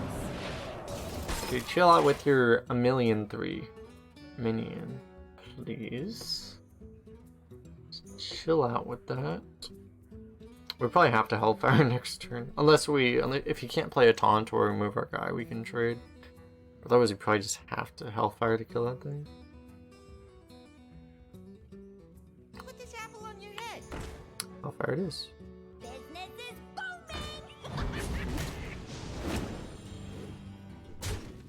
Dude, chill out with your 1,000,003 minion, please. Just chill out with that. We probably have to Hellfire next turn, if you can't play a taunt or remove our guy, we can trade. Otherwise, we probably just have to Hellfire to kill that thing. Put this apple on your head. Hellfire it is. Business is booming.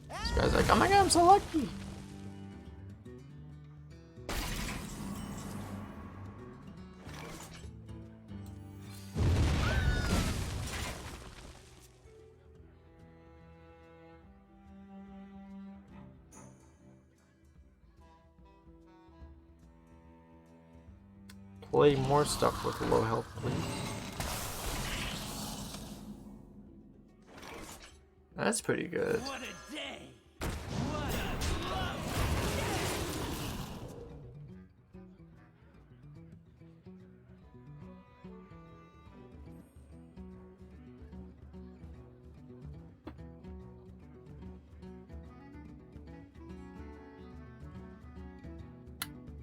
This guy's like, oh my god, I'm so lucky. Play more stuff with low health, please. That's pretty good. What a day! What a lovely day!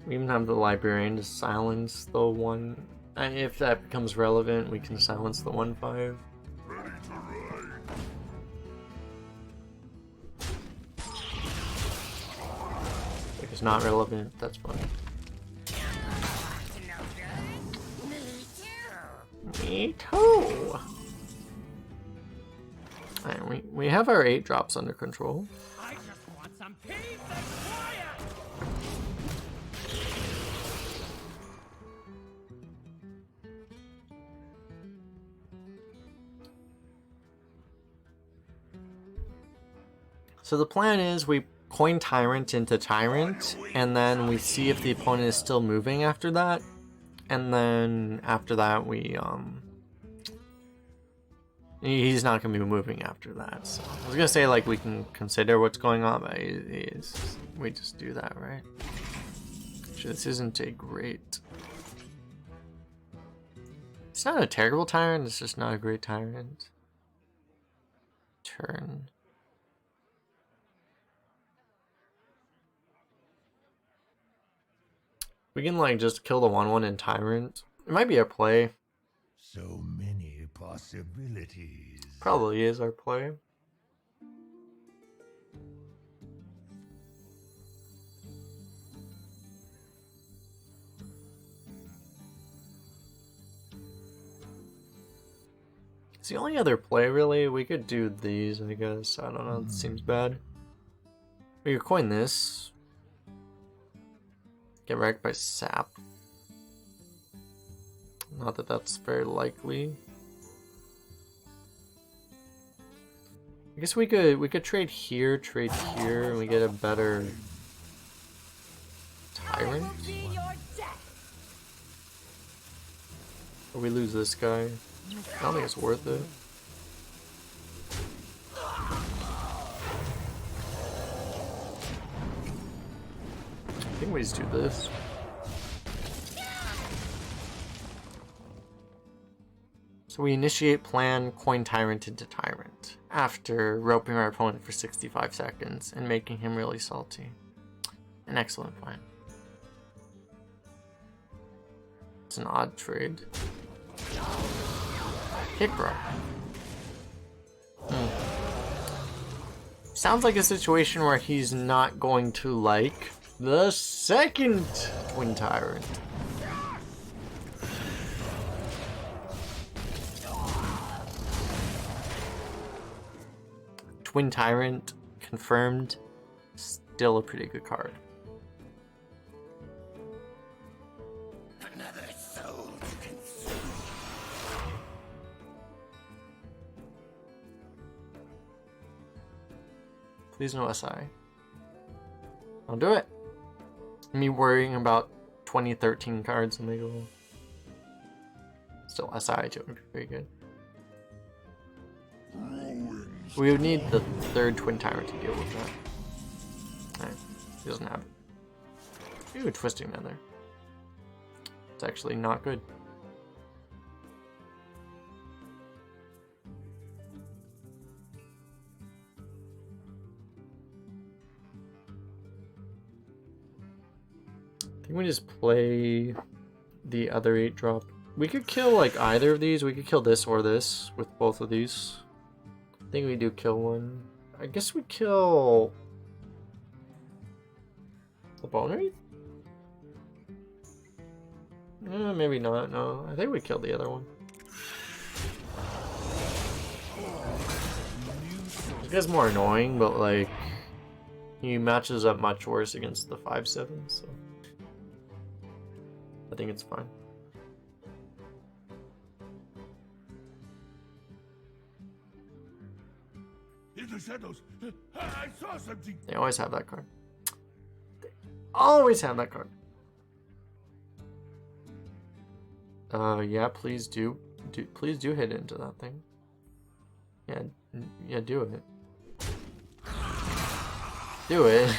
We even have the librarian to silence the one. And if that becomes relevant, we can silence the 1/5. If it's not relevant, that's fine. Me too. Alright, we have our 8 drops under control. I just want some peace and quiet! So the plan is we coin Tyrant into Tyrant, and then we see if the opponent is still moving after that. And then after that we he's not gonna be moving after that. So I was gonna say like we can consider what's going on, but we just do that, right? Actually, this isn't a great. It's not a terrible Tyrant. It's just not a great Tyrant. Turn. We can like just kill the 1/1 in Tyrant. It might be our play. So many possibilities. Probably is our play. It's the only other play really. We could do these, I guess. I don't know, it seems bad. We could coin this. Get wrecked by sap. Not that that's very likely. I guess we could trade here, and we get a better Tyrant. Or we lose this guy. I don't think it's worth it. I think we just do this. So we initiate plan, coin Tyrant into Tyrant, after roping our opponent for 65 seconds and making him really salty. An excellent plan. It's an odd trade. Kick bro. Sounds like a situation where he's not going to like the second Twin Tyrant. Twin Tyrant confirmed. Still a pretty good card. Another soul to consume. Please no SI. Don't do it. Me worrying about 2013 cards in the goal. Still SI too would be pretty good. We would need the third Twin Tyrant to deal with that. Alright, he doesn't have it. Ooh, Twisting Nether. It's actually not good. think we just play the other 8-drop. We could kill like either of these. We could kill this or this with both of these. I think we do kill one. I guess we kill the Bone Wraith? Maybe not. No, I think we killed the other one. This guy's more annoying, but like he matches up much worse against the 5/7, so I think it's fine. In the shadows, I saw something. They always have that card. They always have that card. Yeah, please do hit into that thing. Yeah, do it. Do it.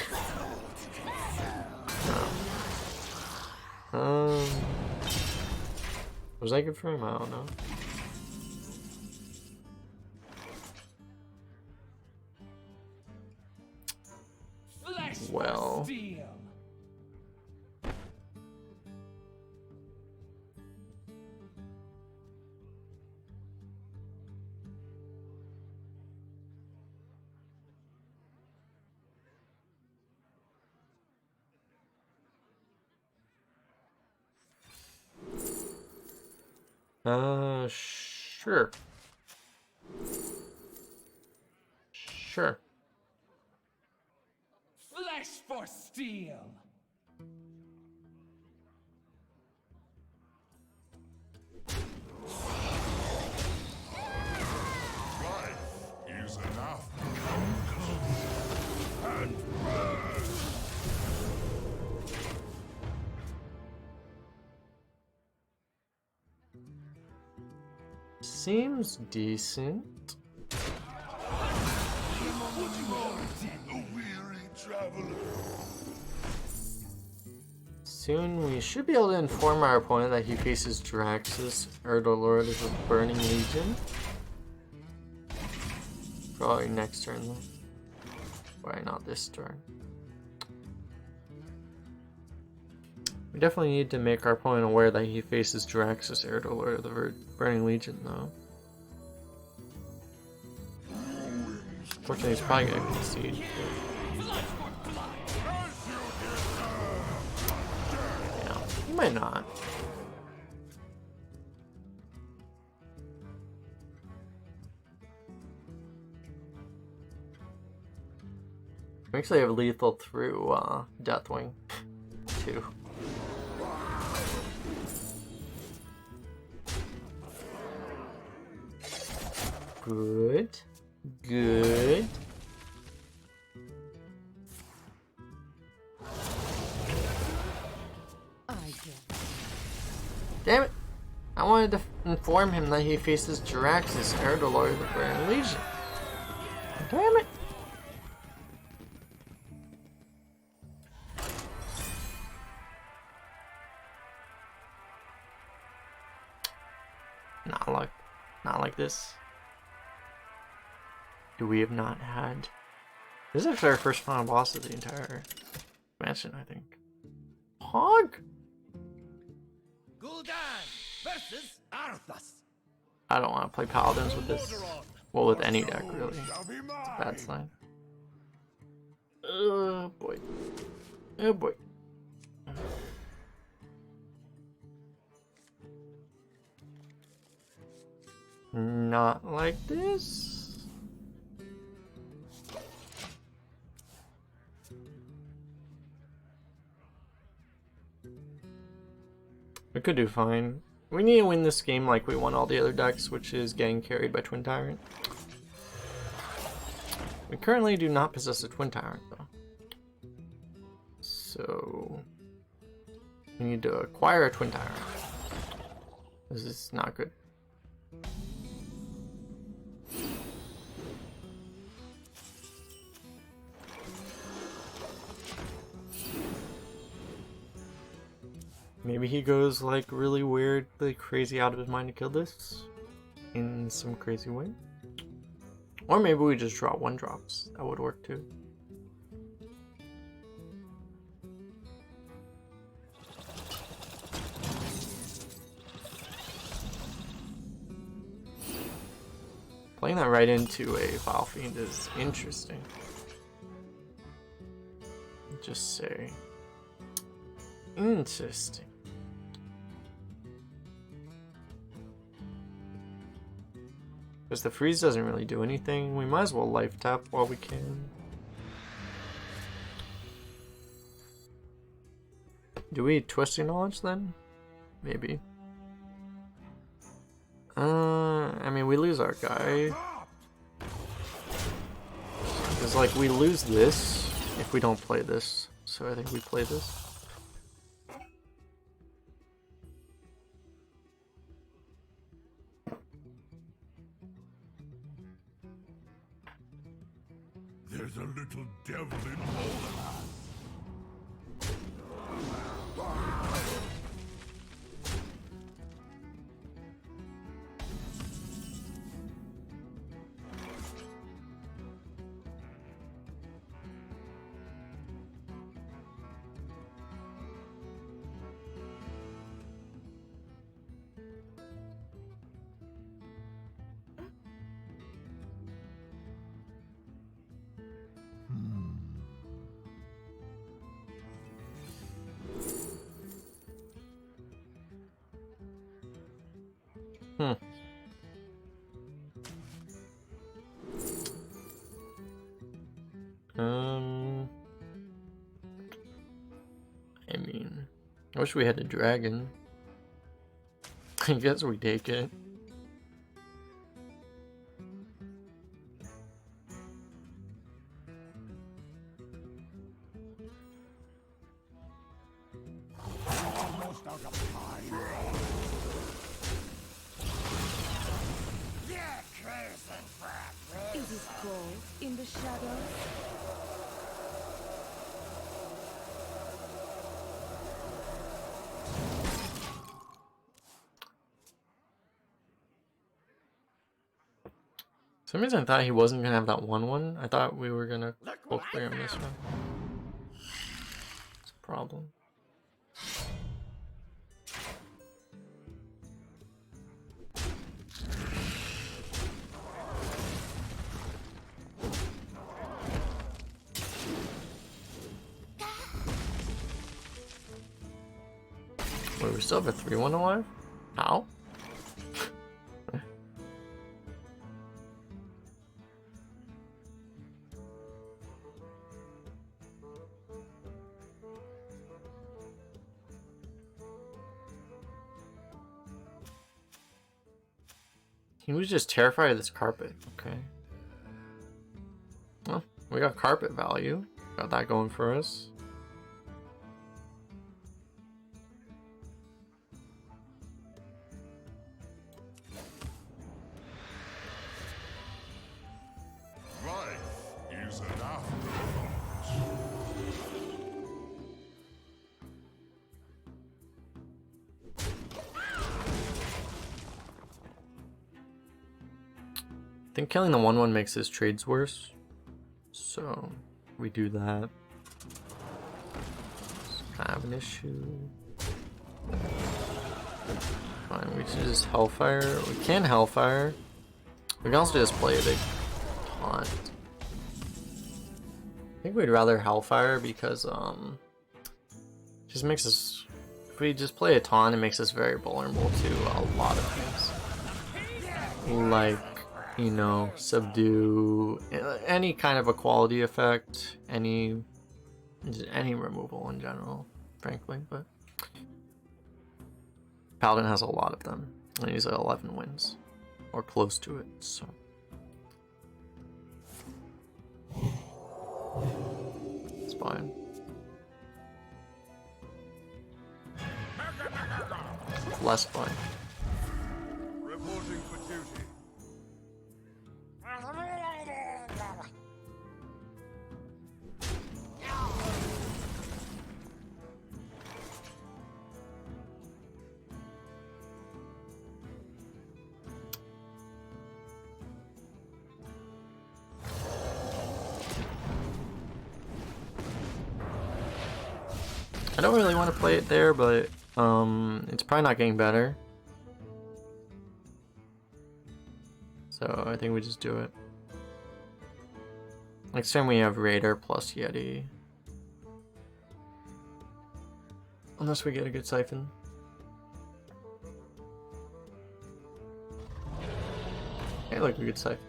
No. Was that good for him? I don't know. Well. Sure. Sure. Flesh for steel. Life is enough. Come close and burn. Seems decent. A weary traveler. Soon we should be able to inform our opponent that he faces Draxus, Erdolord is a Burning Legion. Probably next turn though. Why not this turn? We definitely need to make our opponent aware that he faces Draxus, Erdolord of the Burning Legion though. Fortunately, he's probably gonna concede. Yeah, he might not. We actually have lethal through Deathwing too. Good. Good. Damn it! I wanted to inform him that he faces Draxus, Erdolord of the Burning Legion. Damn it! Not like this. We have not had. This is actually our first final boss of the entire expansion, I think. Hog? Gul'dan versus Arthas. I don't want to play paladins with this. Well, with any deck, really. It's a bad sign. Oh boy. Oh boy. Not like this. We could do fine. We need to win this game like we won all the other decks, which is getting carried by Twin Tyrant. We currently do not possess a Twin Tyrant, though. So we need to acquire a Twin Tyrant. This is not good. Maybe he goes like really weird, like crazy out of his mind to kill this in some crazy way. Or maybe we just draw 1-drops. That would work too. Playing that right into a Vile Fiend is interesting. Just say. Interesting. Because the freeze doesn't really do anything. We might as well life tap while we can. Do we Twisting Knowledge then? Maybe. I mean, we lose our guy. Because, like, we lose this if we don't play this. So I think we play this. There's a little devil in all. I mean, I wish we had a dragon. I guess we take it. Almost out of time. Is it cold in the shadows? For some reason I thought he wasn't gonna have that 1/1. I thought we were gonna both clear him this one. It's a problem. Wait, we still have a 3/1 alive? How? He was just terrified of this carpet. Okay. Well, we got carpet value. Got that going for us. Life is an afterthought. I think killing the 1/1 makes his trades worse. So we do that. It's kind of an issue. Fine, we should just Hellfire. We can Hellfire. We can also just play a big taunt. I think we'd rather Hellfire because just makes us, if we just play a taunt, it makes us very vulnerable to a lot of things. Like, you know, subdue, any kind of equality effect, any removal in general, frankly, but Paladin has a lot of them, and he's at 11 wins, or close to it, so. It's fine. It's less fun. Reporting for duty. I don't really want to play it there, but it's probably not getting better. So So I think we just do it. Next time we have Raider plus Yeti. Unless we get a good siphon. Hey, look, a good siphon.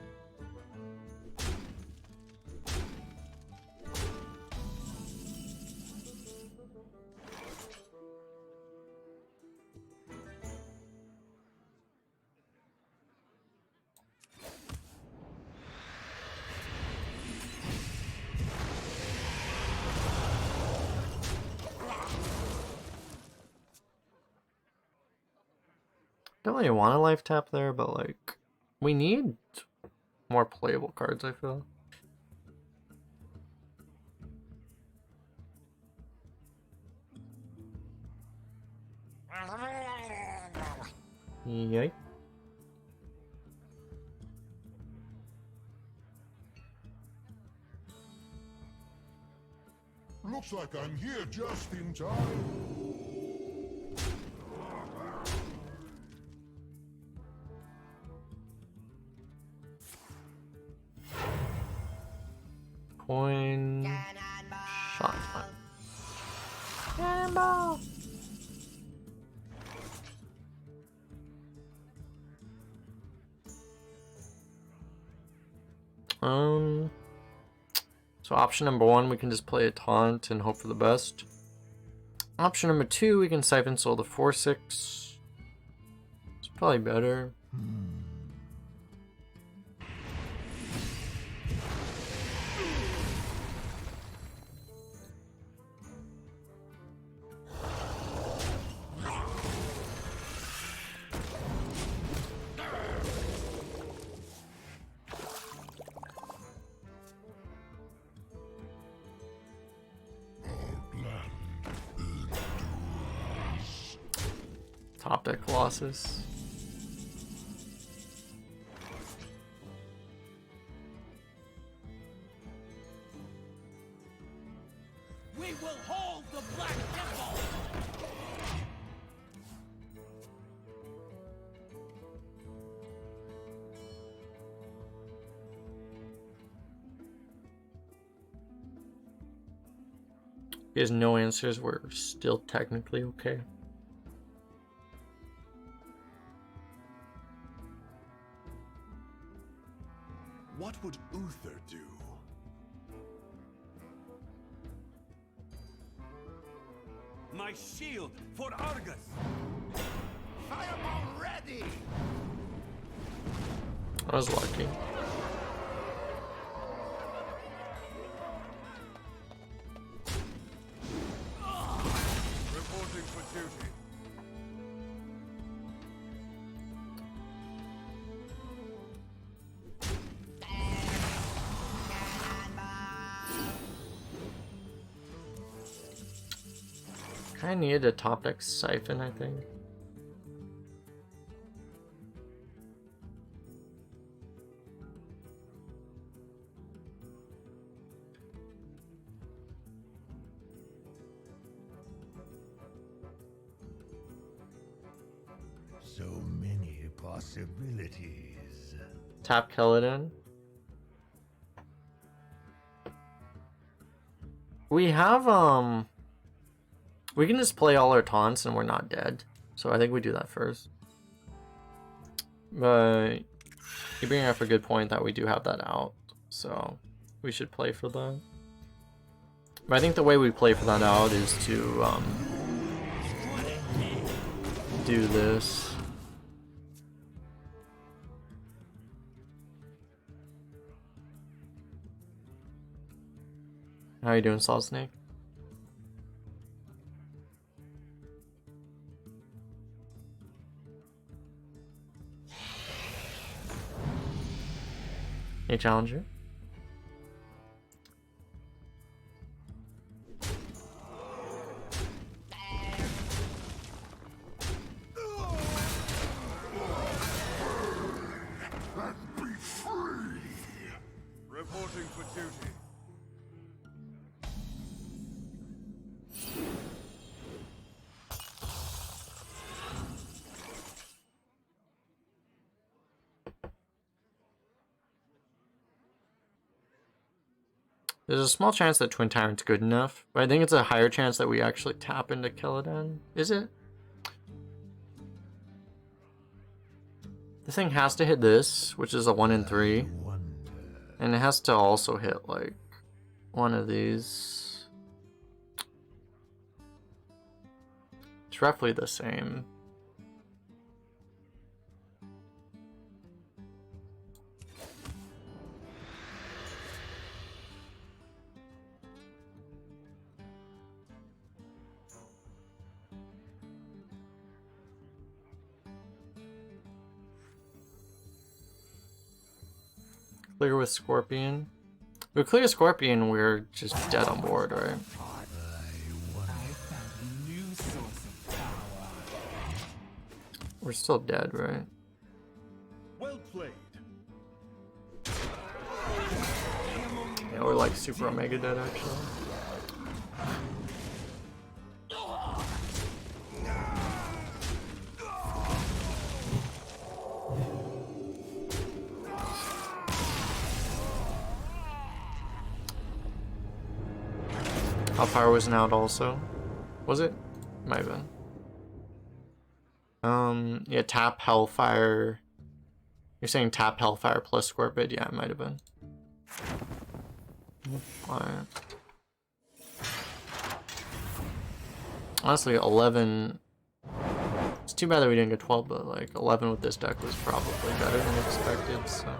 Don't really want a life tap there, but like, we need more playable cards, I feel. Yikes. Looks like I'm here just in time. Coin. Shot. Cannonball. So option number 1, we can just play a taunt and hope for the best. Option number 2, we can siphon soul the 4/6. It's probably better. Top deck Colossus. We will hold the Black Temple! He has no answers, we're still technically okay. What would Uther do? My shield for Argus! Fireball ready! I was lucky. Reporting for duty. I needed a top deck siphon, I think. So many possibilities. Tap Keli'dan. We have we can just play all our taunts and we're not dead. So I think we do that first. But you bring up a good point that we do have that out. So we should play for that. But I think the way we play for that out is to do this. How you doing, Salt Snake? Hey, Challenger. Be free! Reporting for duty. There's a small chance that Twin Tyrant's good enough, but I think it's a higher chance that we actually tap into Keli'dan. Is it? This thing has to hit this, which is a 1 in 3. And it has to also hit, like, one of these. It's roughly the same. Clear with Scorpion. If we clear Scorpion, we're just dead on board, right? I found a new source of power. We're still dead, right? Well played. Yeah, we're like super omega dead actually. Hellfire wasn't out also. Was it? Might have been. Yeah, tap Hellfire. You're saying tap Hellfire plus Scorpid? Yeah, it might have been. Alright. Honestly, 11... It's too bad that we didn't get 12, but like 11 with this deck was probably better than expected, so...